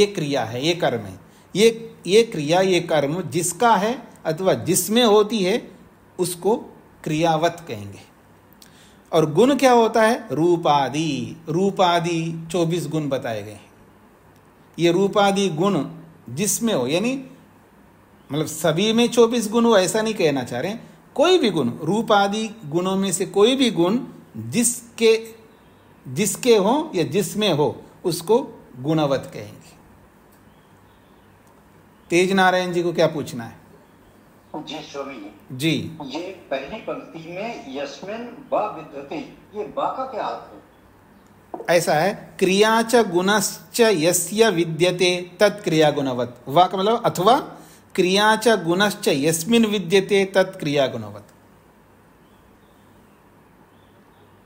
क्रिया है, ये कर्म है। ये क्रिया, ये कर्म जिसका है अथवा जिसमें होती है उसको क्रियावत कहेंगे। और गुण क्या होता है? रूपादि। रूपादि 24 गुण बताए गए हैं। ये रूपादि गुण जिसमें हो, यानी मतलब सभी में 24 गुण हो ऐसा नहीं कहना चाह रहे। कोई भी गुण, रूपादि गुणों में से कोई भी गुण जिसके हो या जिसमें हो उसको गुणवत कहेंगे। तेज नारायण जी को क्या पूछना है? जी स्वामी जी, ये पहली पंक्ति में यस्मिन वा विद्यते, ये वा का क्या अर्थ है? ऐसा है, क्रिया च गुणश्च यस्य विद्यते तत्क्रिया गुणवत्। वा का मतलब अथवा क्रिया च गुणश्च यस्मिन् विद्यते तत्क्रिया गुणवत्।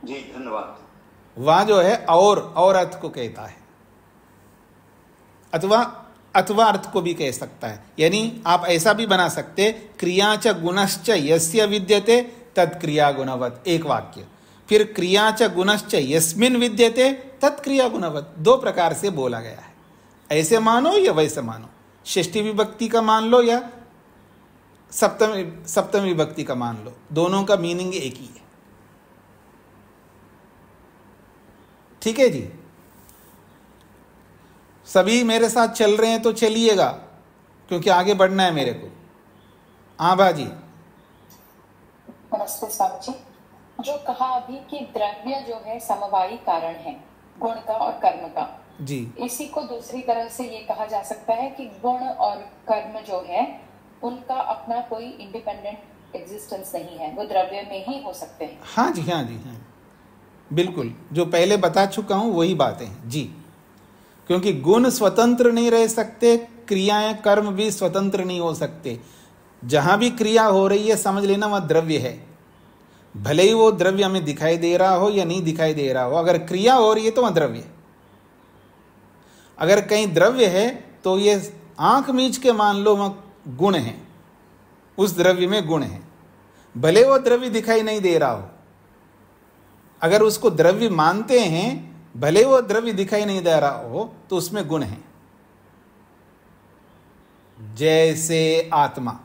जी धन्यवाद। वा जो है और अर्थ को कहता है, अथवा अर्थ को भी कह सकता है। यानी आप ऐसा भी बना सकते, क्रिया च गुणश्च यस्य विद्यते तत्क्रिया गुणवत्, एक वाक्य। फिर क्रिया च गुणश्च यस्मिन् विद्यते तत्क्रिया गुणवत्, दो प्रकार से बोला गया है। ऐसे मानो या वैसे मानो, षष्ठी विभक्ति का मान लो या सप्तमी विभक्ति का मान लो, दोनों का मीनिंग एक ही है। ठीक है जी, सभी मेरे साथ चल रहे हैं तो चलिएगा, क्योंकि आगे बढ़ना है मेरे को। हाँ बाजी। नमस्ते स्वामी जी। जो कहा अभी कि द्रव्य जो है समवायी कारण है, गुण का और कर्म का, जी, इसी को दूसरी तरह से ये कहा जा सकता है कि गुण और कर्म जो है उनका अपना कोई इंडिपेंडेंट एग्जिस्टेंस नहीं है, वो द्रव्य में ही हो सकते हैं। हाँ जी, हाँ जी, हाँ, बिल्कुल। जो पहले बता चुका हूं वही बातें हैं जी। क्योंकि गुण स्वतंत्र नहीं रह सकते, क्रियाएं कर्म भी स्वतंत्र नहीं हो सकते। जहां भी क्रिया हो रही है समझ लेना वह द्रव्य है, भले ही वो द्रव्य हमें दिखाई दे रहा हो या नहीं दिखाई दे रहा हो। अगर क्रिया हो रही है तो वह द्रव्य है। अगर कहीं द्रव्य है तो ये आंख मीच के मान लो वह गुण है, उस द्रव्य में गुण है, भले वो द्रव्य दिखाई नहीं दे रहा हो। अगर उसको द्रव्य मानते हैं, भले वो द्रव्य दिखाई नहीं दे रहा हो, तो उसमें गुण है। जैसे आत्मा,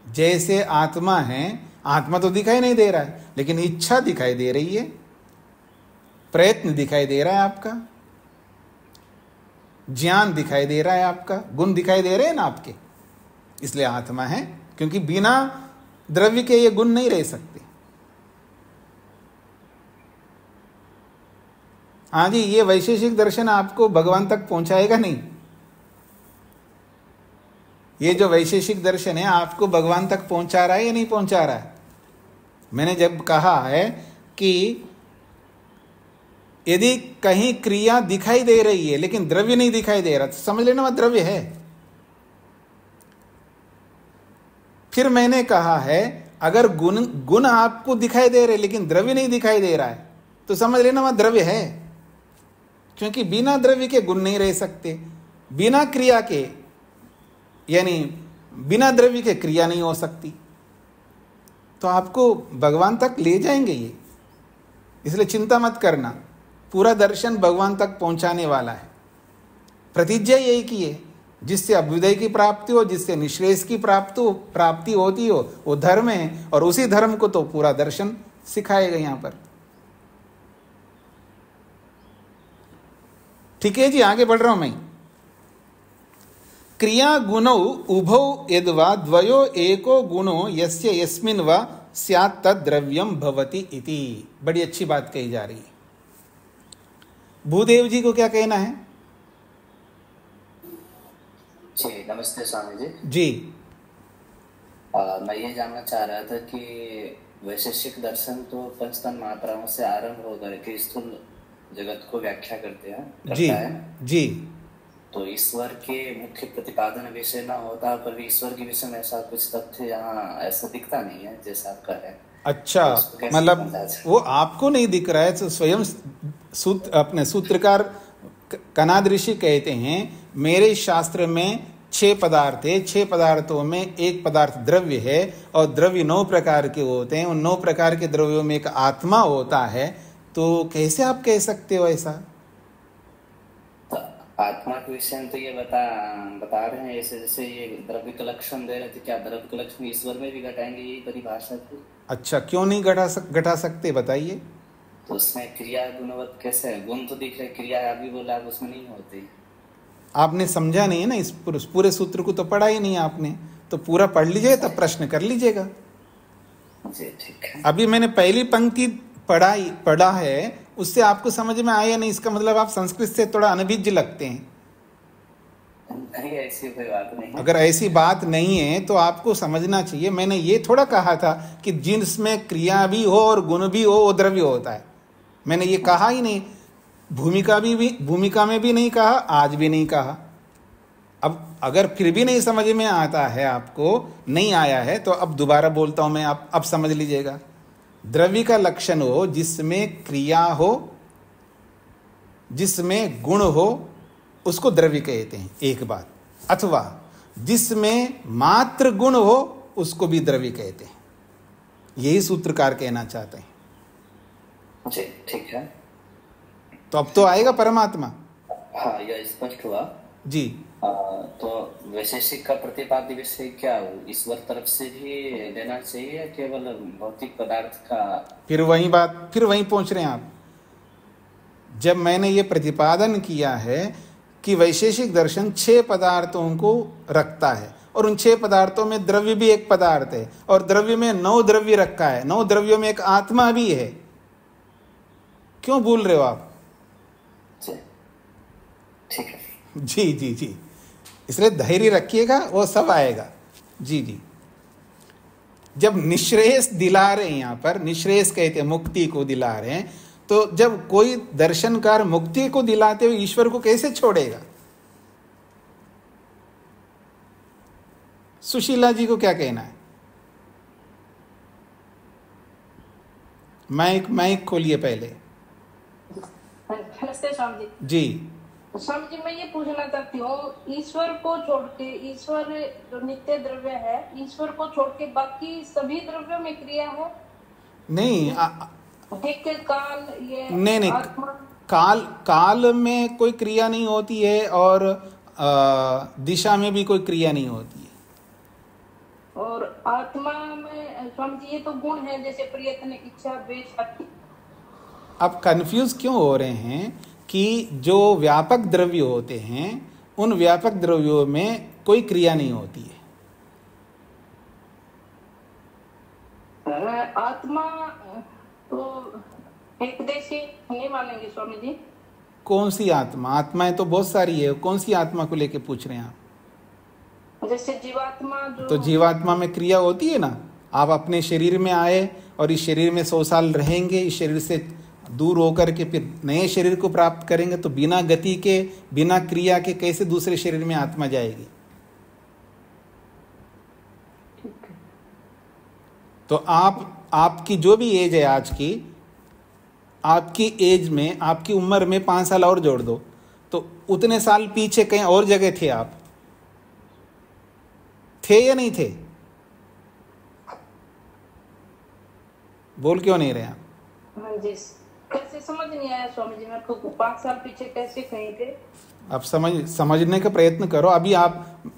जैसे आत्मा है, आत्मा तो दिखाई नहीं दे रहा है, लेकिन इच्छा दिखाई दे रही है, प्रयत्न दिखाई दे रहा है आपका, ज्ञान दिखाई दे रहा है आपका, गुण दिखाई दे रहे हैं ना आपके, इसलिए आत्मा है। क्योंकि बिना द्रव्य के ये गुण नहीं रह सकते। हाँ जी, ये वैशेषिक दर्शन आपको भगवान तक पहुंचाएगा नहीं। ये जो वैशेषिक दर्शन है आपको भगवान तक पहुंचा रहा है या नहीं पहुंचा रहा है? मैंने जब कहा है कि यदि कहीं क्रिया दिखाई दे रही है लेकिन द्रव्य नहीं दिखाई दे रहा, तो समझ लेना वह द्रव्य है। फिर मैंने कहा है अगर गुण आपको दिखाई दे रहे लेकिन द्रव्य नहीं दिखाई दे रहा है, तो समझ लेना वह द्रव्य है। क्योंकि बिना द्रव्य के गुण नहीं रह सकते, बिना क्रिया के यानी बिना द्रव्य के क्रिया नहीं हो सकती। तो आपको भगवान तक ले जाएंगे ये, इसलिए चिंता मत करना, पूरा दर्शन भगवान तक पहुंचाने वाला है। प्रतिज्ञा यही की है, जिससे अभ्युदय की प्राप्ति हो, जिससे निश्रेष की प्राप्ति होती हो, वो धर्म है। और उसी धर्म को तो पूरा दर्शन सिखाएगा यहाँ पर। ठीक है जी, आगे बढ़ रहा हूं मैं। क्रिया गुणौ उभौ यद्वा द्वयो एको गुणो यस्य यस्मिन् वा स्यात् तद् द्रव्यम भवति इति। बड़ी अच्छी बात कही जा रही है। भूदेव जी को क्या कहना है? जी नमस्ते स्वामी जी। जी मैं ये जानना चाह रहा था कि वैशेषिक दर्शन तो पंचतन मात्राओं से आरंभ होकर के स्थूल जगत को व्याख्या करता जी है। जी। तो ईश्वर के मुख्य प्रतिपादन विषय ना होता, पर भी ईश्वर के विषय में ऐसा कुछ तथ्य यहाँ ऐसा दिखता नहीं है जैसा आपका है। अच्छा, तो मतलब वो आपको नहीं दिख रहा है, तो स्वयं अपने सूत्रकार कनाद ऋषि कहते हैं मेरे शास्त्र में 6 पदार्थ है, 6 पदार्थों में एक पदार्थ द्रव्य है और द्रव्य 9 प्रकार के होते हैं। उन 9 प्रकार के द्रव्यों में एक आत्मा होता है। तो कैसे आप कह सकते हो ऐसा? आत्मा के विषय में तो ये बता रहे हैं, ऐसे जैसे ये द्रव्य का लक्षण दे रहे थे, क्या द्रव्य का लक्षण ईश्वर में भी घटाएंगे यही परिभाषा थी? अच्छा, क्यों नहीं घटा सकते बताइए? तो उसमें क्रिया गुणवत्त कैसे है? गुण तो दिख रहे, क्रिया अभी बोला उसमें नहीं होती। आपने समझा नहीं है ना, इस पूरे सूत्र को तो पढ़ा ही नहीं आपने। तो पूरा पढ़ लीजिए, तब प्रश्न कर लीजिएगा। जी ठीक है। अभी मैंने पहली पंक्ति पढ़ा है, उससे आपको समझ में आया नहीं, इसका मतलब आप संस्कृत से थोड़ा अनभिज्ञ लगते हैं। नहीं, ऐसी कोई बात नहीं। अगर ऐसी बात नहीं है तो आपको समझना चाहिए। मैंने ये थोड़ा कहा था कि जिसमें क्रिया भी हो और गुण भी हो वो द्रव्य होता है। मैंने ये कहा ही नहीं, भूमिका में भी नहीं कहा, आज भी नहीं कहा। अब अगर फिर भी नहीं समझ में आता है, आपको नहीं आया है, तो अब दोबारा बोलता हूं मैं, आप अब समझ लीजिएगा। द्रव्य का लक्षण हो जिसमें क्रिया हो, जिसमें गुण हो, उसको द्रव्य कहते हैं, एक बात। अथवा जिसमें मात्र गुण हो उसको भी द्रव्य कहते हैं। यही सूत्रकार कहना चाहते हैं। जी ठीक है। तो अब तो आएगा परमात्मा। हाँ, यह स्पष्ट हुआ जी। तो वैशेषिक का प्रतिपाद्य विषय क्या हो? ईश्वर तरफ से भी लेना चाहिए, केवल भौतिक पदार्थ का? फिर वही पहुंच रहे हैं आप। जब मैंने ये प्रतिपादन किया है कि वैशेषिक दर्शन 6 पदार्थों को रखता है और उन 6 पदार्थों में द्रव्य भी एक पदार्थ है और द्रव्य में 9 द्रव्य रखा है, 9 द्रव्यों में एक आत्मा भी है। क्यों भूल रहे हो आप? ठीक है। जी जी जी, इसलिए धैर्य रखिएगा, वो सब आएगा। जी जी। जब निश्रेयस दिला रहे हैं, यहाँ पर निश्रेयस कहते हैं, मुक्ति को दिला रहे हैं, तो जब कोई दर्शनकार मुक्ति को दिलाते हुए ईश्वर को कैसे छोड़ेगा? सुशीला जी को क्या कहना है? माइक खोलिए पहले। नमस्ते स्वामी जी। जी स्वामी जी, मैं ये पूछना चाहती हूँ, ईश्वर को छोड़ के, ईश्वर जो नित्य द्रव्य है, ईश्वर को छोड़ के बाकी सभी द्रव्यों में क्रिया है? नहीं, काल, ये नहीं, काल में कोई क्रिया नहीं होती है और दिशा में भी कोई क्रिया नहीं होती है। और आत्मा में स्वामी जी ये तो गुण है, जैसे प्रयत्न, इच्छा, द्वेष आदि। अब कंफ्यूज क्यों हो रहे हैं कि जो व्यापक द्रव्य होते हैं उन व्यापक द्रव्यों में कोई क्रिया नहीं होती है। आत्मा तो एक देशी नहीं मानेंगे स्वामी जी। कौन सी आत्मा? आत्माएं तो बहुत सारी है, कौन सी आत्मा को लेके पूछ रहे हैं आप? जैसे जीवात्मा जो, तो जीवात्मा में क्रिया होती है ना। आप अपने शरीर में आए और इस शरीर में 100 साल रहेंगे, इस शरीर से दूर होकर के फिर नए शरीर को प्राप्त करेंगे, तो बिना गति के, बिना क्रिया के कैसे दूसरे शरीर में आत्मा जाएगी? तो आपकी जो भी एज है आज की, आपकी एज में, आपकी उम्र में 5 साल और जोड़ दो, तो उतने साल पीछे कहीं और जगह थे आप, थे या नहीं थे? बोल क्यों नहीं रहे आप? हाँ जी, कैसे समझ नहीं आया स्वामी जी, मेरे को 5 साल पीछे कैसे कहीं थे? आप समझने का प्रयत्न करो। अभी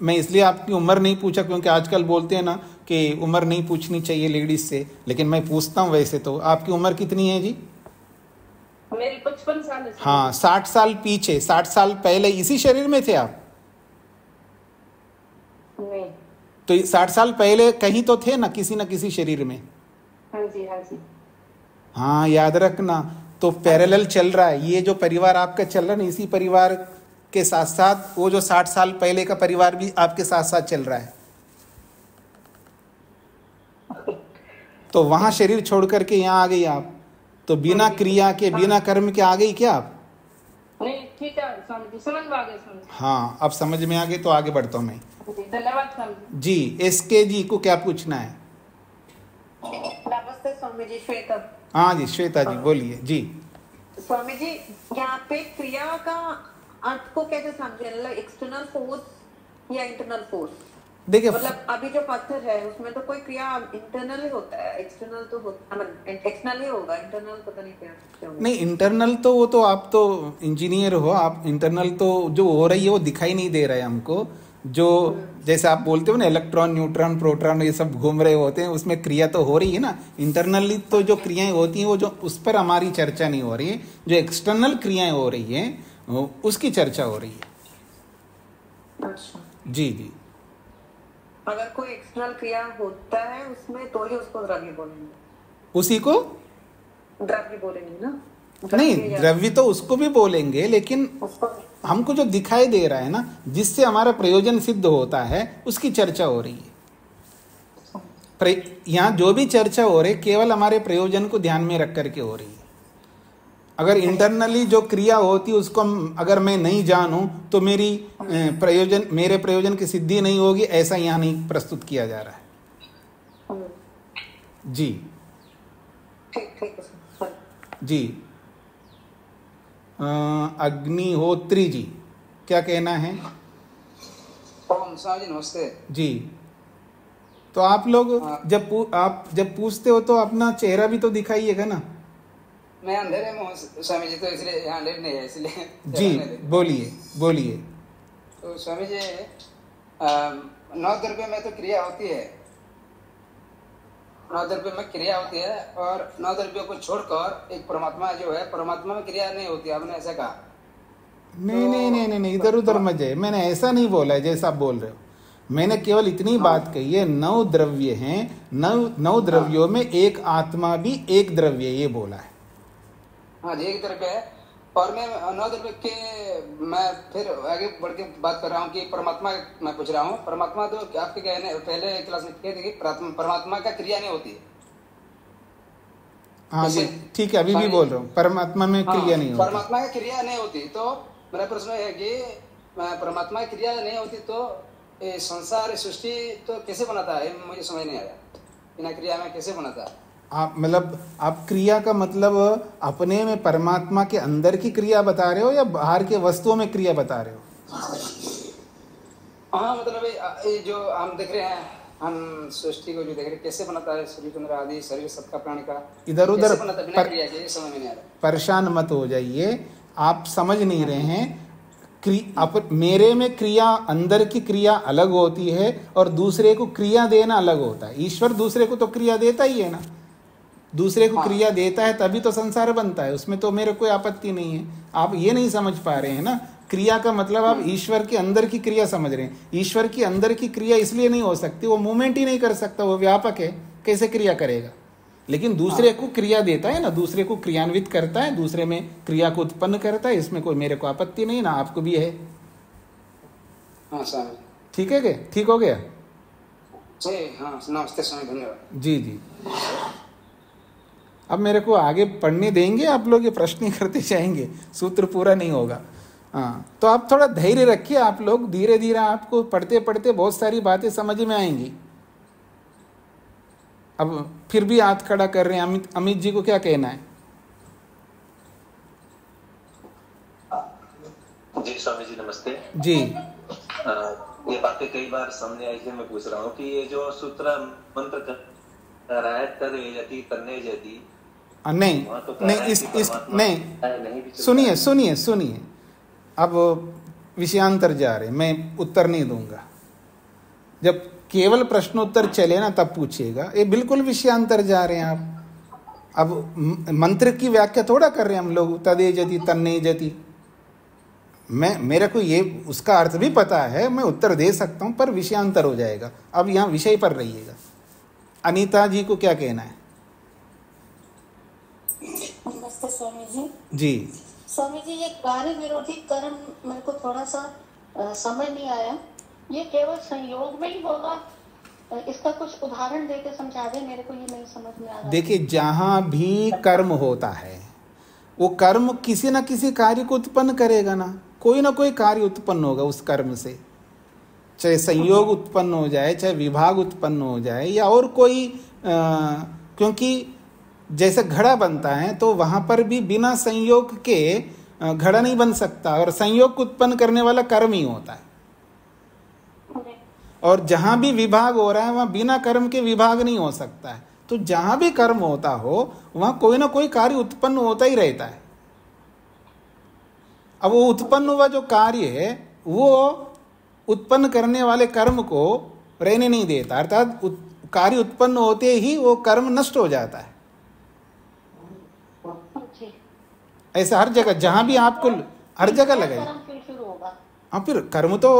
मैं इसलिए आपकी उम्र नहीं पूछा क्योंकि आजकल बोलते हैं ना कि उम्र नहीं पूछनी चाहिए लेडीज से, लेकिन मैं पूछता हूँ वैसे तो। आपकी उम्र कितनी है जी? मेरी 55 साल है। हाँ, 60 साल पीछे, 60 साल पहले इसी शरीर में थे आप? नहीं। तो 60 साल पहले कहीं तो थे ना किसी शरीर में? हाँ जी, हाँ जी। हाँ, याद रखना। तो पैरेलल चल रहा है, ये जो परिवार आपका चल रहा है ना, इसी परिवार के साथ साथ वो जो 60 साल पहले का परिवार भी आपके साथ साथ चल रहा है। तो वहां शरीर छोड़ करके यहाँ आ गई आप, तो बिना क्रिया के, बिना कर्म के आ गई क्या आप? नहीं, ठीक है स्वामी जी, समझ में आ गए स्वामी जी। हाँ, अब समझ में आ गए तो आगे बढ़ता हूँ मैं। धन्यवाद स्वामी जी। एसके जी को क्या पूछना है? नमस्ते स्वामी जी, श्वेता। हाँ जी, श्वेता जी बोलिए जी। स्वामी जी, यहाँ पे क्रिया का अर्थ को कैसे समझे? मतलब एक्सटर्नल फोर्स या इंटरनल फोर्स? देखिए, मतलब अभी जो पत्थर है उसमें तो कोई क्रिया इंटरनल ही होता है, एक्सटर्नल तो होता, एक्सटर्नल ही होगा, इंटरनल पता नहीं क्या होगा। नहीं, इंटरनल तो वो तो आप तो इंजीनियर हो, आप इंटरनल तो जो हो रही है वो दिखाई नहीं दे रहा है हमको। जो जैसे आप बोलते हो ना, इलेक्ट्रॉन, न्यूट्रॉन, प्रोटॉन ये सब घूम रहे होते हैं, उसमें क्रिया तो हो रही है ना। इंटरनली तो जो क्रियाएं होती हैं वो जो, उस पर हमारी चर्चा नहीं हो रही है। जो एक्सटर्नल क्रियाएं हो रही हैं उसकी चर्चा हो रही है। अच्छा जी जी। अगर कोई एक्सटर्नल क्रिया होता है उसमें तो ही उसको द्रव्य बोलेंगे। उसी को द्रव्य बोलेंगे ना? नहीं, द्रव्य तो उसको भी बोलेंगे, लेकिन हमको जो दिखाई दे रहा है ना, जिससे हमारा प्रयोजन सिद्ध होता है, उसकी चर्चा हो रही है। यहाँ जो भी चर्चा हो रही है केवल हमारे प्रयोजन को ध्यान में रख करके हो रही है। अगर इंटरनली जो क्रिया होती है उसको अगर मैं नहीं जानूं तो मेरे प्रयोजन की सिद्धि नहीं होगी, ऐसा यहाँ नहीं प्रस्तुत किया जा रहा है। जी जी। अग्निहोत्री जी क्या कहना है? ओम स्वामी जी नमस्ते जी। तो आप लोग जब पूछते हो तो अपना चेहरा भी तो दिखाइएगा ना। मैं अंधेरे में हूँ स्वामी जी, तो इसलिए यहाँ लेट नहीं है, इसलिए जी बोलिए। तो स्वामी जी 9 द्रव्य में तो क्रिया होती है, 9 द्रव्य में क्रिया होती है, और 9 द्रव्यों को छोड़कर एक परमात्मा जो है, परमात्मा में क्रिया नहीं होती, आपने ऐसा कहा। नहीं, इधर उधर मत जाइए। मैंने ऐसा नहीं बोला है जैसा आप बोल रहे हो। मैंने केवल इतनी बात कही है, 9 द्रव्य हैं, 9 द्रव्यों में एक आत्मा भी एक द्रव्य, ये बोला है। हाँ जी, एक द्रव्य है। और मैं 9 द्रव्य के मैं फिर आगे बढ़ के बात कर रहा हूँ कि परमात्मा मैं पूछ रहा हूँ। परमात्मा तो आपके कहने पहले क्लास में कहे थे कि परमात्मा का क्रिया नहीं होती है। हाँ जी, ठीक है, अभी भी बोल रहा हूँ, परमात्मा में क्रिया नहीं होती। परमात्मा की क्रिया नहीं होती, तो मेरा प्रश्न है कि परमात्मा की क्रिया नहीं होती तो ये संसार सृष्टि तो कैसे बनाता है? मुझे समझ नहीं आया, बिना क्रिया में कैसे बनाता है? आप क्रिया का मतलब अपने में परमात्मा के अंदर की क्रिया बता रहे हो या बाहर के वस्तुओं में क्रिया बता रहे हो? हाँ, मतलब ये जो हम देख रहे हैं, हम सृष्टि को जो देख रहे हैं कैसे बनाता है, सूर्य चंद्र आदि शरीर सबका प्राणी का इधर उधर बिना क्रिया के, समझ में नहीं आ रहा। परेशान मत हो जाइए, आप समझ नहीं रहे हैं। मेरे में क्रिया, अंदर की क्रिया अलग होती है और दूसरे को क्रिया देना अलग होता है। ईश्वर दूसरे को तो क्रिया देता ही है ना, दूसरे को क्रिया देता है तभी तो संसार बनता है, उसमें तो मेरे कोई आपत्ति नहीं है। आप ये नहीं समझ पा रहे हैं ना, क्रिया का मतलब आप ईश्वर के अंदर की क्रिया समझ रहे हैं। ईश्वर की अंदर की क्रिया इसलिए नहीं हो सकती, वो मूवमेंट ही नहीं कर सकता, वो व्यापक है, कैसे क्रिया करेगा। लेकिन दूसरे को क्रिया देता है ना, दूसरे को क्रियान्वित करता है, दूसरे में क्रिया को उत्पन्न करता है, इसमें कोई मेरे को आपत्ति नहीं ना, आपको भी है। हाँ सर, ठीक है क्या, ठीक हो गया जी? हाँ नमस्ते स्वामी, धन्यवाद जी। जी अब मेरे को आगे पढ़ने देंगे आप लोग, ये प्रश्न ही करते जाएंगे, सूत्र पूरा नहीं होगा। हाँ, तो आप थोड़ा धैर्य रखिए, आप लोग धीरे धीरे आपको पढ़ते पढ़ते बहुत सारी बातें समझ में आएंगी। अब फिर भी हाथ खड़ा कर रहे हैं, अमित जी को क्या कहना है? जी स्वामी जी नमस्ते जी। ये बातें कई बार सामने आई है, मैं पूछ रहा हूँ कि ये जो सूत्र मंत्र कर रहा है तरे जति तन्ने जति, नहीं तो नहीं, इस नहीं, सुनिए सुनिए सुनिए, अब विषयांतर जा रहे, मैं उत्तर नहीं दूंगा। जब केवल प्रश्नोत्तर चले ना तब पूछिएगा, ये बिल्कुल विषयांतर जा रहे हैं आप। अब मंत्र की व्याख्या थोड़ा कर रहे हैं हम लोग, तदे जति तन्ने जति। मेरे को ये उसका अर्थ भी पता है, मैं उत्तर दे सकता हूं, पर विषयांतर हो जाएगा। अब यहाँ विषय पर रहिएगा। अनीता जी को क्या कहना है? नमस्ते स्वामी जी। जी स्वामी जी, ये कार्य विरोधी कर्म मेरे को थोड़ा सा समझ नहीं आया, ये केवल संयोग में ही होगा? इसका कुछ उदाहरण देके समझा दे, मेरे को ये नहीं समझ में आ रहा। देखिए, जहां भी कर्म होता है वो कर्म किसी न किसी कार्य को उत्पन्न करेगा ना, कोई ना कोई कार्य उत्पन्न होगा उस कर्म से, चाहे संयोग उत्पन्न हो जाए, चाहे विभाग उत्पन्न हो जाए, या और कोई क्योंकि जैसे घड़ा बनता है तो वहां पर भी बिना संयोग के घड़ा नहीं बन सकता, और संयोग को उत्पन्न करने वाला कर्म ही होता है। और जहां भी विभाग हो रहा है वहां बिना कर्म के विभाग नहीं हो सकता है। तो जहां भी कर्म होता हो वहां कोई ना कोई कार्य उत्पन्न होता ही रहता है। अब वो उत्पन्न हुआ जो कार्य है वो उत्पन्न करने वाले कर्म को रहने नहीं देता, अर्थात कार्य उत्पन्न होते ही वो कर्म नष्ट हो जाता है। ऐसा हर जगह, जहां भी आपको हर जगह लगेगा। हाँ, फिर कर्म तो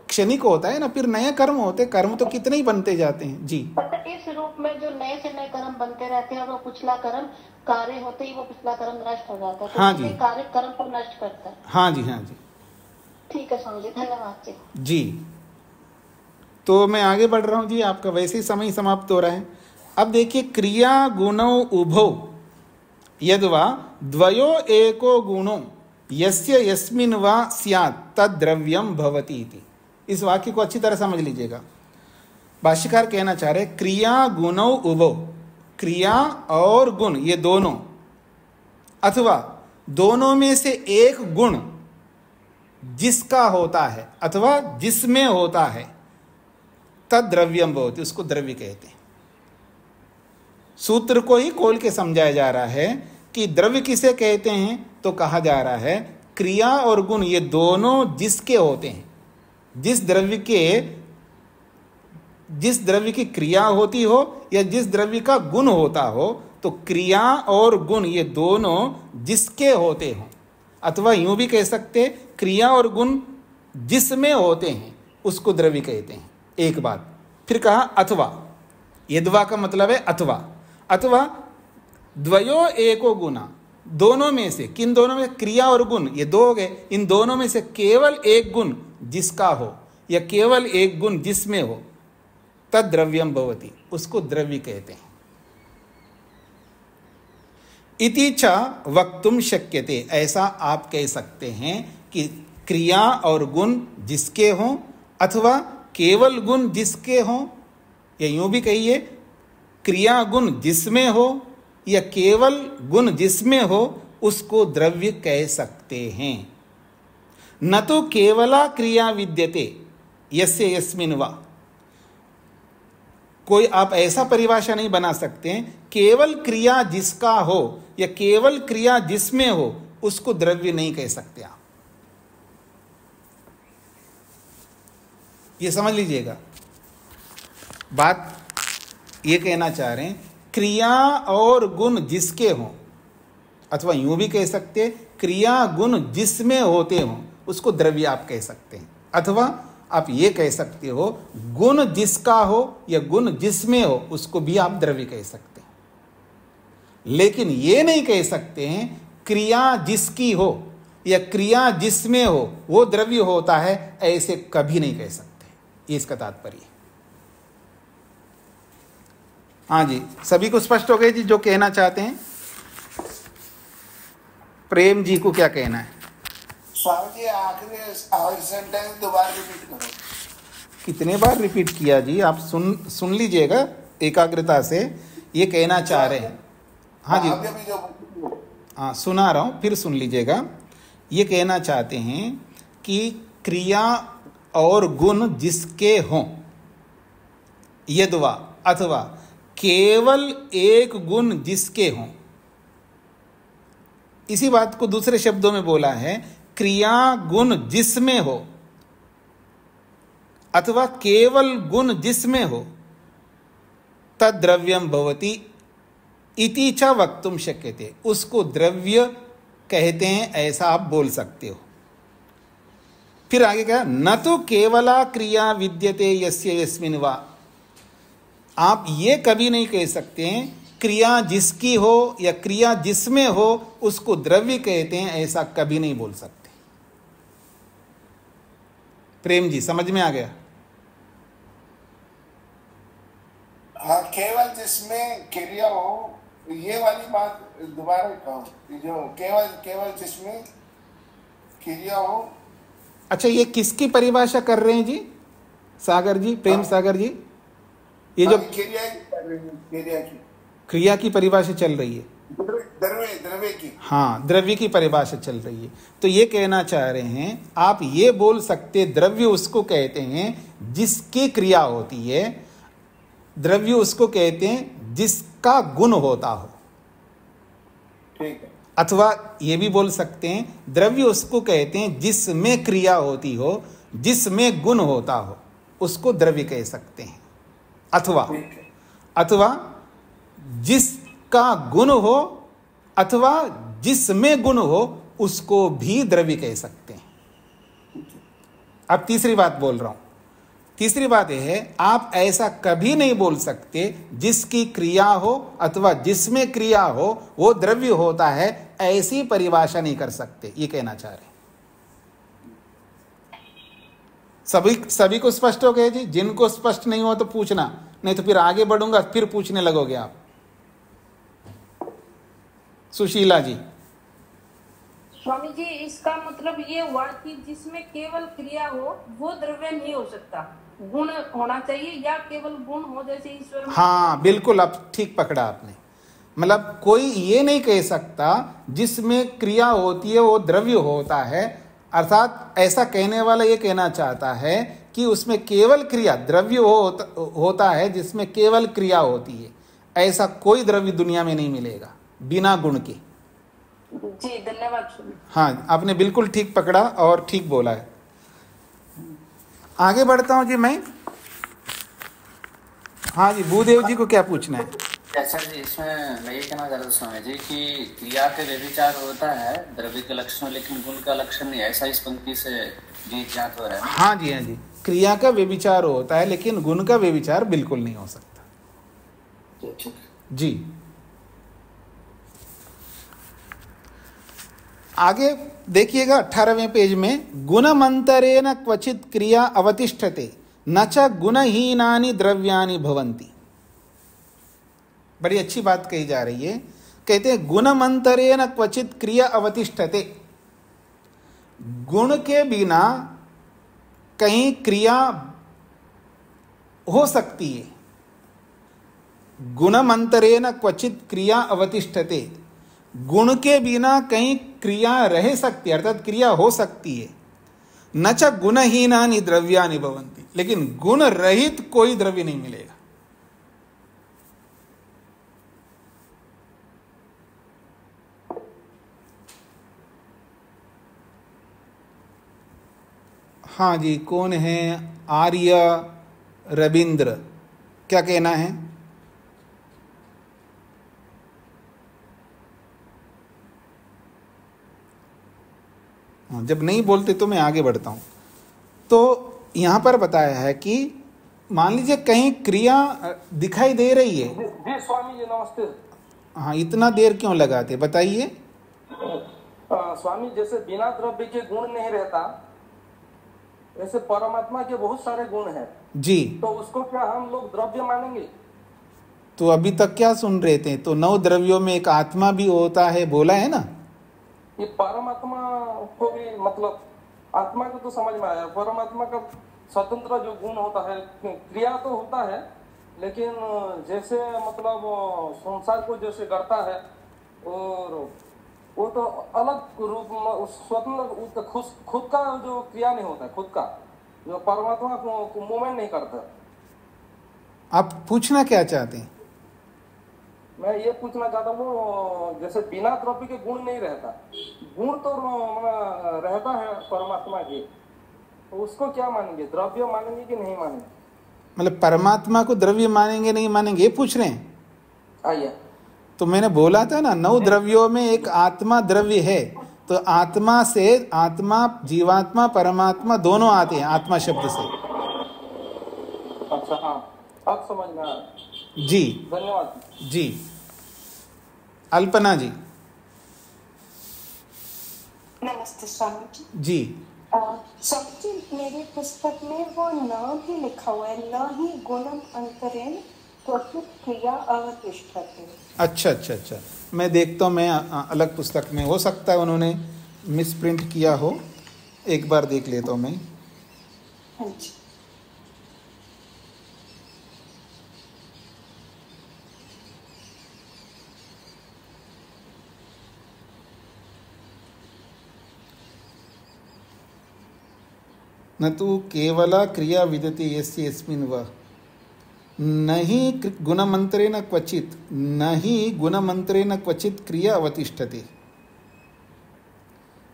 क्षणिक होता है ना, फिर नए कर्म होते, कर्म तो कितने ही बनते जाते हैं। जी, इस रूप में जो नए से नए कर्म बनते रहते हैं और वो पिछला कर्म कार्य होते ही वो पिछला कर्म नष्ट हो जाता है, तो हाँ जी, कार्य कर्म को नष्ट करता है। हाँ जी, हाँ जी, ठीक है स्वामी जी, धन्यवाद जी। जी, तो मैं आगे बढ़ रहा हूँ जी, आपका वैसे ही समय समाप्त हो रहा है। अब देखिए, क्रिया गुणौ उभौ यद्वा द्वयो एको गुणो यस्य यस्मिन् वा स्यात् तद्द्रव्यम भवति इति। इस वाक्य को अच्छी तरह समझ लीजिएगा। भाष्यकार कहना चाह रहे, क्रिया गुणौ उभौ, क्रिया और गुण ये दोनों, अथवा दोनों में से एक गुण जिसका होता है अथवा जिसमें होता है, तद्द्रव्यम भवति, उसको द्रव्य कहते हैं। सूत्र को ही खोल के समझाया जा रहा है कि द्रव्य किसे कहते हैं, तो कहा जा रहा है क्रिया और गुण ये दोनों जिसके होते हैं, जिस द्रव्य की क्रिया होती हो या जिस द्रव्य का गुण होता हो, तो क्रिया और गुण ये दोनों जिसके होते हो, अथवा यूं भी कह सकते क्रिया और गुण जिसमें होते हैं उसको द्रव्य कहते हैं। एक बात फिर कहा अथवा, यद्वा का मतलब है अथवा, अथवा द्वयो एको गुना, दोनों में से, किन दोनों में? क्रिया और गुण ये दो हो गए, इन दोनों में से केवल एक गुण जिसका हो या केवल एक गुण जिसमें हो, तद द्रव्यम भवति, उसको द्रव्य कहते हैं। इति च वक्तुम शक्यते, ऐसा आप कह सकते हैं कि क्रिया और गुण जिसके हों अथवा केवल गुण जिसके हों, या यूं भी कहिए क्रिया गुण जिसमें हो या केवल गुण जिसमें हो, उसको द्रव्य कह सकते हैं। न तो केवला क्रिया विद्यते यस्य यस्मिन् वा, कोई आप ऐसा परिभाषा नहीं बना सकते हैं केवल क्रिया जिसका हो या केवल क्रिया जिसमें हो उसको द्रव्य नहीं कह सकते आप। ये समझ लीजिएगा बात। ये कहना चाह रहे हैं क्रिया और गुण जिसके हों, अथवा यूं भी कह सकते हैं क्रिया गुण जिसमें होते हों उसको द्रव्य आप कह सकते हैं, अथवा आप ये कह सकते हो गुण जिसका हो या गुण जिसमें हो उसको भी आप द्रव्य कह सकते हैं। लेकिन ये नहीं कह सकते हैं क्रिया जिसकी हो या क्रिया जिसमें हो वो द्रव्य होता है, ऐसे कभी नहीं कह सकते। ये इसका तात्पर्य है। हाँ जी, सभी को स्पष्ट हो गए जी जो कहना चाहते हैं? प्रेम जी को क्या कहना है? स्वामी जी आखिरी सेंटेंस दोबारा रिपीट करो। कितने बार रिपीट किया जी? आप सुन लीजिएगा एकाग्रता से। ये कहना चाह रहे हैं, हाँ जी हाँ सुना रहा हूँ, फिर सुन लीजिएगा। ये कहना चाहते हैं कि क्रिया और गुण जिसके हों यद्वा, अथवा केवल एक गुण जिसके हों। इसी बात को दूसरे शब्दों में बोला है क्रिया गुण जिसमें हो अथवा केवल गुण जिसमें हो तद द्रव्यम भवति इति च वक्तुम शक्यते। उसको द्रव्य कहते हैं, ऐसा आप बोल सकते हो। फिर आगे क्या, न तो केवला क्रिया विद्यते यस्य यस्मिन् वा। आप ये कभी नहीं कह सकते हैं क्रिया जिसकी हो या क्रिया जिसमें हो उसको द्रव्य कहते हैं, ऐसा कभी नहीं बोल सकते। प्रेम जी समझ में आ गया? हाँ, केवल जिसमें क्रिया हो, ये वाली बात दोबारा कहो, जो केवल जिसमें क्रिया हो। अच्छा, ये किसकी परिभाषा कर रहे हैं जी? सागर जी, प्रेम सागर जी, ये जो क्रिया की परिभाषा चल रही है, द्रव्य की, हाँ द्रव्य की परिभाषा चल रही है। तो ये कहना चाह रहे हैं आप ये बोल सकते द्रव्य उसको कहते हैं जिसकी क्रिया होती है, द्रव्य उसको कहते हैं जिसका गुण होता हो। ठीक है। अथवा ये भी बोल सकते हैं द्रव्य उसको कहते हैं जिसमें क्रिया होती हो, जिसमें गुण होता हो, उसको द्रव्य कह सकते हैं। अथवा जिसका गुण हो अथवा जिसमें गुण हो उसको भी द्रव्य कह सकते हैं। अब तीसरी बात बोल रहा हूं। तीसरी बात यह है आप ऐसा कभी नहीं बोल सकते जिसकी क्रिया हो अथवा जिसमें क्रिया हो वो द्रव्य होता है, ऐसी परिभाषा नहीं कर सकते। ये कहना चाह रहे हैं। सभी को स्पष्ट हो गया जी? जिनको स्पष्ट नहीं हो तो पूछना, नहीं तो फिर आगे बढ़ूंगा फिर पूछने लगोगे आप। सुशीला जी। स्वामी जी, इसका मतलब ये हुआ कि जिसमें केवल क्रिया हो वो द्रव्य नहीं हो सकता, गुण होना चाहिए, या केवल गुण हो जैसे ईश्वर में। हाँ बिल्कुल, अब ठीक पकड़ा आपने। मतलब कोई ये नहीं कह सकता जिसमें क्रिया होती है वो द्रव्य होता है, अर्थात ऐसा कहने वाला ये कहना चाहता है कि उसमें केवल क्रिया द्रव्य होता है जिसमें केवल क्रिया होती है। ऐसा कोई द्रव्य दुनिया में नहीं मिलेगा बिना गुण के। जी धन्यवाद। हाँ, आपने बिल्कुल ठीक पकड़ा और ठीक बोला है। आगे बढ़ता हूं जी मैं। हाँ जी, भूदेव जी को क्या पूछना है? अच्छा जी, इसमें मैं ये कहना चाहता हूँ स्वामी जी कि क्रिया के व्यभिचार होता है द्रव्य के लक्षण, लेकिन गुण का लक्षण नहीं, ऐसा इस पंक्ति से जी ज्ञात हो रहा है। हाँ जी, हाँ जी, क्रिया का व्यभिचार होता है लेकिन गुण का व्यभिचार बिल्कुल नहीं हो सकता जी। आगे देखिएगा 18वें पेज में, गुणमंतरेण क्वचित क्रिया अवतिष्ठते न च गुणहीनानि द्रव्यानि भवन्ति। बड़ी अच्छी बात कही जा रही है। कहते हैं गुणमंतरेण क्वचित क्रिया अवतिष्ठते, गुण के बिना कहीं क्रिया हो सकती है। गुणमंतरेण क्वचित क्रिया अवतिष्ठते, गुण के बिना कहीं क्रिया रह सकती है, अर्थात क्रिया हो सकती है। न च गुणहीनानि द्रव्यानि भवन्ति, लेकिन गुण रहित कोई द्रव्य नहीं मिलेगा। हाँ जी, कौन है? आर्य रविंद्र, क्या कहना है? जब नहीं बोलते तो मैं आगे बढ़ता हूं। तो यहां पर बताया है कि मान लीजिए कहीं क्रिया दिखाई दे रही है। जी स्वामी जी नमस्ते। हाँ, इतना देर क्यों लगाते, बताइए। स्वामी, जैसे बिना द्रव्य के गुण नहीं रहता, ऐसे परमात्मा के बहुत सारे गुण हैं जी, तो उसको क्या हम लोग द्रव्य मानेंगे? तो अभी तक क्या सुन रहे थे? तो 9 द्रव्यों में एक आत्मा भी होता है, बोला है ना। ये परमात्मा को भी, मतलब आत्मा को तो समझ में आया, परमात्मा का स्वतंत्र जो गुण होता है, क्रिया तो होता है, लेकिन जैसे मतलब संसार को जैसे करता है, और वो तो अलग रूप में स्वतंत्र, खुद का जो क्रिया नहीं होता है, खुद का जो परमात्मा को मूवमेंट नहीं करता। आप पूछना क्या चाहते हैं? मैं ये पूछना चाहता हूँ, जैसे बिना द्रव्य के गुण नहीं रहता, गुण तो रहता है परमात्मा के, तो उसको क्या मानेंगे, द्रव्य मानेंगे कि नहीं मानेंगे? मतलब परमात्मा को द्रव्य मानेंगे नहीं मानेंगे, ये पूछ रहे हैं? आइए, तो मैंने बोला था ना, 9 द्रव्यों में एक आत्मा द्रव्य है, तो आत्मा से आत्मा, जीवात्मा, परमात्मा दोनों आते हैं आत्मा शब्द से। अच्छा, हाँ, अब समझ में आया जी, धन्यवाद जी। अल्पना जी। नमस्ते स्वामी जी। जी, स्वामी जी, मेरी पुस्तक में वो न ही लिखा हुआ है, न ही गुणम अंतरेण क्वचित क्रिया अवतिष्ठते। अच्छा अच्छा अच्छा, मैं देखता हूँ, मैं अलग पुस्तक में, हो सकता है उन्होंने मिसप्रिंट किया हो, एक बार देख लेता हूँ मैं। हाँ जी। न तु केवला क्रिया विदति यस्य यस्मिन् वा नहि गुणमंत्रेण क्वचित, नहि गुणमंत्रेण क्वचित क्रिया अवतिष्ठते,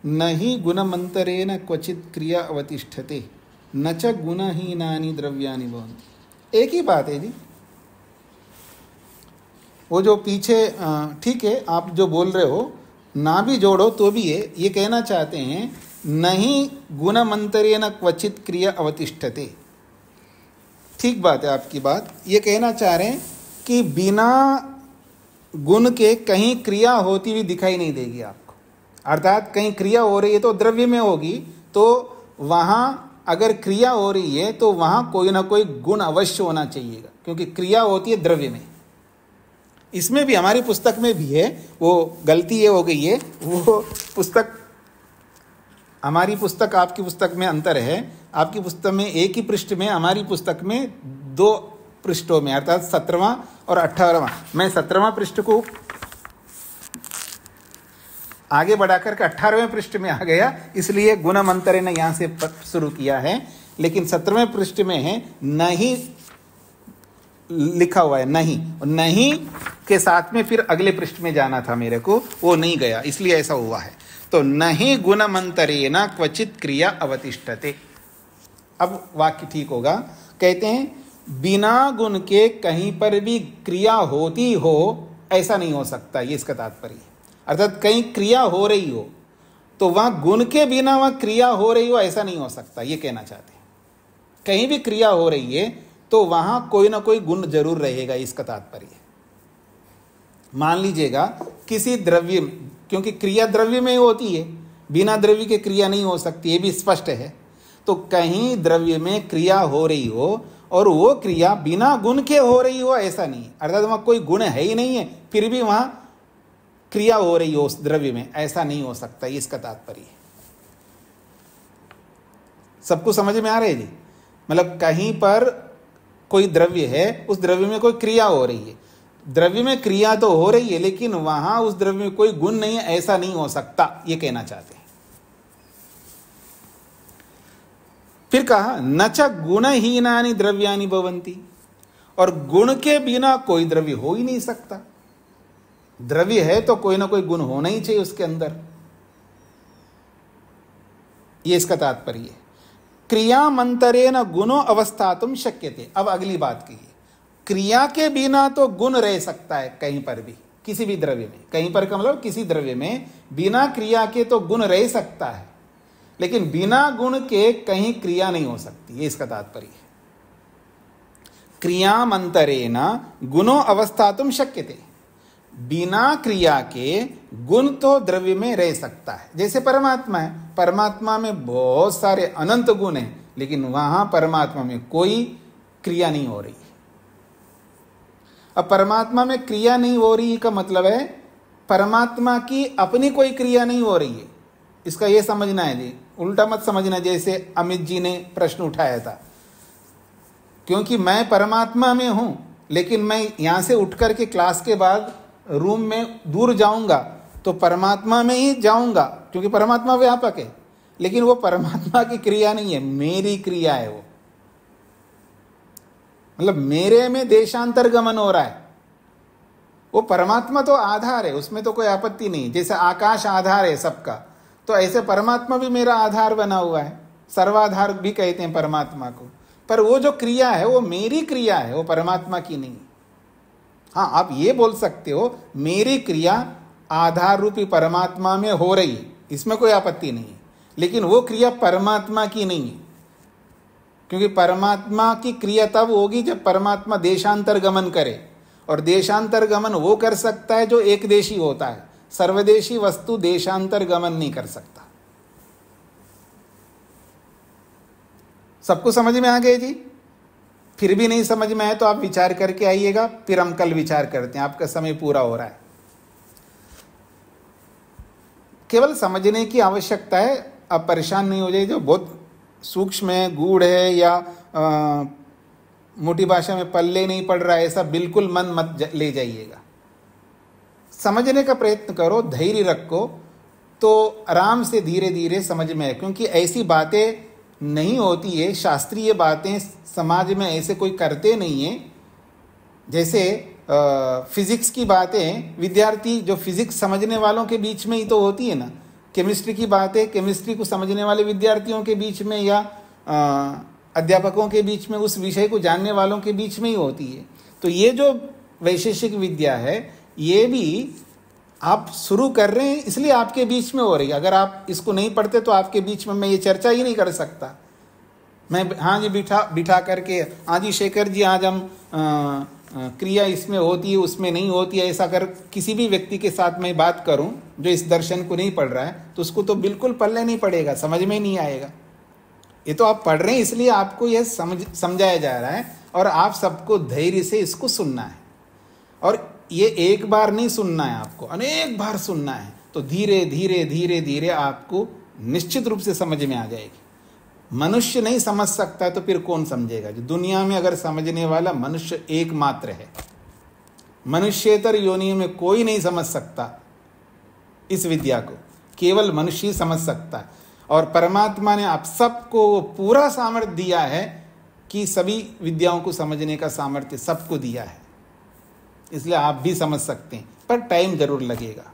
नहि गुणमंत्रेण क्वचित क्रिया अवतिष्ठते, न च गुणहीनानि द्रव्यानि भवन्ति। एक ही बात है जी, वो जो पीछे, ठीक है, आप जो बोल रहे हो ना भी जोड़ो तो भी ये कहना चाहते हैं, नहीं गुणमंतरेण क्वचित क्रिया अवतिष्ठते। ठीक बात है आपकी बात, ये कहना चाह रहे हैं कि बिना गुण के कहीं क्रिया होती हुई दिखाई नहीं देगी आपको, अर्थात कहीं क्रिया हो रही है तो द्रव्य में होगी, तो वहाँ अगर क्रिया हो रही है तो वहाँ कोई ना कोई गुण अवश्य होना चाहिएगा, क्योंकि क्रिया होती है द्रव्य में। इसमें भी, हमारी पुस्तक में भी है, वो गलती ये हो गई है, वो पुस्तक, हमारी पुस्तक आपकी पुस्तक में अंतर है। आपकी पुस्तक में एक ही पृष्ठ में, हमारी पुस्तक में 2 पृष्ठों में, अर्थात 17वां और 18वां। मैं 17वां पृष्ठ को आगे बढ़ाकर के 18वें पृष्ठ में आ गया, इसलिए गुणमंतरे ने यहाँ से शुरू किया है, लेकिन 17वें पृष्ठ में है नहीं लिखा हुआ है, नहीं, नहीं के साथ में फिर अगले पृष्ठ में जाना था मेरे को, वो नहीं गया, इसलिए ऐसा हुआ है। तो नहीं गुणमंतरेण क्वचित क्रिया अवतिष्ठते। अब वाक्य ठीक होगा, कहते हैं बिना गुण के कहीं पर भी क्रिया होती हो ऐसा नहीं हो सकता, ये इसका तात्पर्य है। अर्थात कहीं क्रिया हो रही हो तो वहां गुण के बिना वहां क्रिया हो रही हो ऐसा नहीं हो सकता, ये कहना चाहते हैं। कहीं भी क्रिया हो रही है तो वहां कोई ना कोई गुण जरूर रहेगा, इसका तात्पर्य है। मान लीजिएगा किसी द्रव्य, क्योंकि क्रिया द्रव्य में होती है, बिना द्रव्य के क्रिया नहीं हो सकती, ये भी स्पष्ट है। तो कहीं द्रव्य में क्रिया हो रही हो और वो क्रिया बिना गुण के हो रही हो ऐसा नहीं, अर्थात वहां कोई गुण है ही नहीं है, फिर भी वहां क्रिया हो रही हो उस द्रव्य में, ऐसा नहीं हो सकता, ये इसका तात्पर्य है। सबको समझ में आ रहा है जी? मतलब कहीं पर कोई द्रव्य है, उस द्रव्य में कोई क्रिया हो रही है, द्रव्य में क्रिया तो हो रही है लेकिन वहां उस द्रव्य में कोई गुण नहीं है, ऐसा नहीं हो सकता, ये कहना चाहते हैं। फिर कहा न च गुणहीनानि द्रव्यानि भवन्ति, और गुण के बिना कोई द्रव्य हो ही नहीं सकता। द्रव्य है तो कोई ना कोई गुण होना ही चाहिए उसके अंदर, ये इसका तात्पर्य है। क्रियामंतरेण गुणो अवस्थातुम शक्यते। अब अगली बात की, क्रिया के बिना तो गुण रह सकता है कहीं पर भी, किसी भी द्रव्य में, कहीं पर का मतलब किसी द्रव्य में बिना क्रिया के तो गुण रह सकता है, लेकिन बिना गुण के कहीं क्रिया नहीं हो सकती, ये इसका तात्पर्य है। क्रियामंतरेण गुणो अवस्थातुम शक्यते, बिना क्रिया के गुण तो द्रव्य में रह सकता है। जैसे परमात्मा है, परमात्मा में बहुत सारे अनंत गुण हैं, लेकिन वहां परमात्मा में कोई क्रिया नहीं हो रही। अब परमात्मा में क्रिया नहीं हो रही का मतलब है परमात्मा की अपनी कोई क्रिया नहीं हो रही है, इसका यह समझना है जी, उल्टा मत समझना। जैसे अमित जी ने प्रश्न उठाया था, क्योंकि मैं परमात्मा में हूं, लेकिन मैं यहां से उठ करके क्लास के बाद रूम में दूर जाऊंगा तो परमात्मा में ही जाऊंगा, क्योंकि परमात्मा व्यापक है, लेकिन वो परमात्मा की क्रिया नहीं है, मेरी क्रिया है वो। मतलब मेरे में देशांतर गमन हो रहा है। वो परमात्मा तो आधार है, उसमें तो कोई आपत्ति नहीं। जैसे आकाश आधार है सबका, तो ऐसे परमात्मा भी मेरा आधार बना हुआ है, सर्वाधार भी कहते हैं परमात्मा को। पर वो जो क्रिया है वो मेरी क्रिया है, वो परमात्मा की नहीं। हाँ, आप ये बोल सकते हो मेरी क्रिया आधार रूपी परमात्मा में हो रही है, इसमें कोई आपत्ति नहीं है, लेकिन वो क्रिया परमात्मा की नहीं है, क्योंकि परमात्मा की क्रिया तब होगी जब परमात्मा देशांतर गमन करे, और देशांतर गमन वो कर सकता है जो एक देशी होता है, सर्वदेशी वस्तु देशांतर गमन नहीं कर सकता। सबको समझ में आ गए जी? फिर भी नहीं समझ में आए तो आप विचार करके आइएगा, फिर हम कल विचार करते हैं, आपका समय पूरा हो रहा है। केवल समझने की आवश्यकता है, आप परेशान नहीं हो जाइए। जो बहुत सूक्ष्म है, गूढ़ है, या मोटी भाषा में पल्ले नहीं पड़ रहा है, ऐसा बिल्कुल मन मत ले जाइएगा। समझने का प्रयत्न करो, धैर्य रखो, तो आराम से धीरे धीरे समझ में आए। क्योंकि ऐसी बातें नहीं होती है, शास्त्रीय बातें समाज में ऐसे कोई करते नहीं है। जैसे फिजिक्स की बातें विद्यार्थी जो फिजिक्स समझने वालों के बीच में ही तो होती है ना, केमिस्ट्री की बातें केमिस्ट्री को समझने वाले विद्यार्थियों के बीच में, या अध्यापकों के बीच में, उस विषय को जानने वालों के बीच में ही होती है। तो ये जो वैशेषिक विद्या है, ये भी आप शुरू कर रहे हैं इसलिए आपके बीच में हो रही है। अगर आप इसको नहीं पढ़ते तो आपके बीच में मैं ये चर्चा ही नहीं कर सकता। मैं हाँ जी बिठा करके, हाँ जी शेखर जी आज हम क्रिया इसमें होती है उसमें नहीं होती है, ऐसा कर किसी भी व्यक्ति के साथ मैं बात करूं जो इस दर्शन को नहीं पढ़ रहा है, तो उसको तो बिल्कुल पल्ले नहीं पड़ेगा, समझ में नहीं आएगा। ये तो आप पढ़ रहे हैं इसलिए आपको यह समझाया जा रहा है, और आप सबको धैर्य से इसको सुनना है। और ये एक बार नहीं सुनना है, आपको अनेक बार सुनना है, तो धीरे धीरे धीरे धीरे आपको निश्चित रूप से समझ में आ जाएगी। मनुष्य नहीं समझ सकता तो फिर कौन समझेगा? जो दुनिया में अगर समझने वाला मनुष्य एकमात्र है, मनुष्येतर योनि में कोई नहीं समझ सकता इस विद्या को, केवल मनुष्य ही समझ सकता है। और परमात्मा ने आप सबको वो पूरा सामर्थ्य दिया है कि सभी विद्याओं को समझने का सामर्थ्य सबको दिया है, इसलिए आप भी समझ सकते हैं, पर टाइम जरूर लगेगा।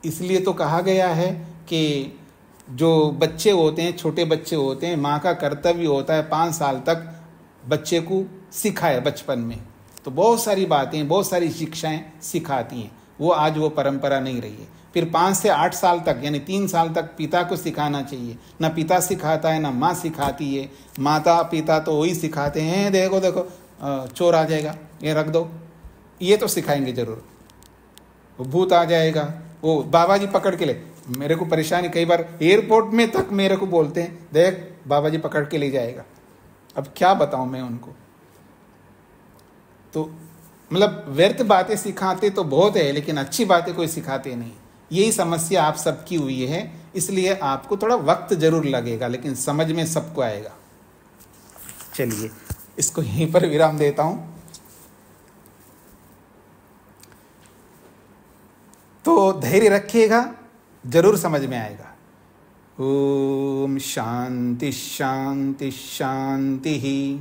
इसलिए तो कहा गया है कि जो बच्चे होते हैं, छोटे बच्चे होते हैं, माँ का कर्तव्य होता है 5 साल तक बच्चे को सिखाए बचपन में। तो बहुत सारी बातें, बहुत सारी शिक्षाएं सिखाती हैं, वो आज वो परंपरा नहीं रही है। फिर 5 से 8 साल तक यानी 3 साल तक पिता को सिखाना चाहिए। ना पिता सिखाता है ना माँ सिखाती है। माता पिता तो वही सिखाते हैं, देखो देखो चोर आ जाएगा, ये रख दो, ये तो सिखाएंगे जरूर। वो भूत आ जाएगा, वो बाबा जी पकड़ के ले। मेरे को परेशानी कई बार एयरपोर्ट में तक मेरे को बोलते हैं, देख बाबा जी पकड़ के ले जाएगा। अब क्या बताऊं मैं उनको। तो मतलब व्यर्थ बातें सिखाते तो बहुत है, लेकिन अच्छी बातें कोई सिखाते नहीं। यही समस्या आप सबकी हुई है, इसलिए आपको थोड़ा वक्त जरूर लगेगा, लेकिन समझ में सबको आएगा। चलिए इसको यहीं पर विराम देता हूं। तो धैर्य रखिएगा, जरूर समझ में आएगा। ओम शांति शांति शांति ही।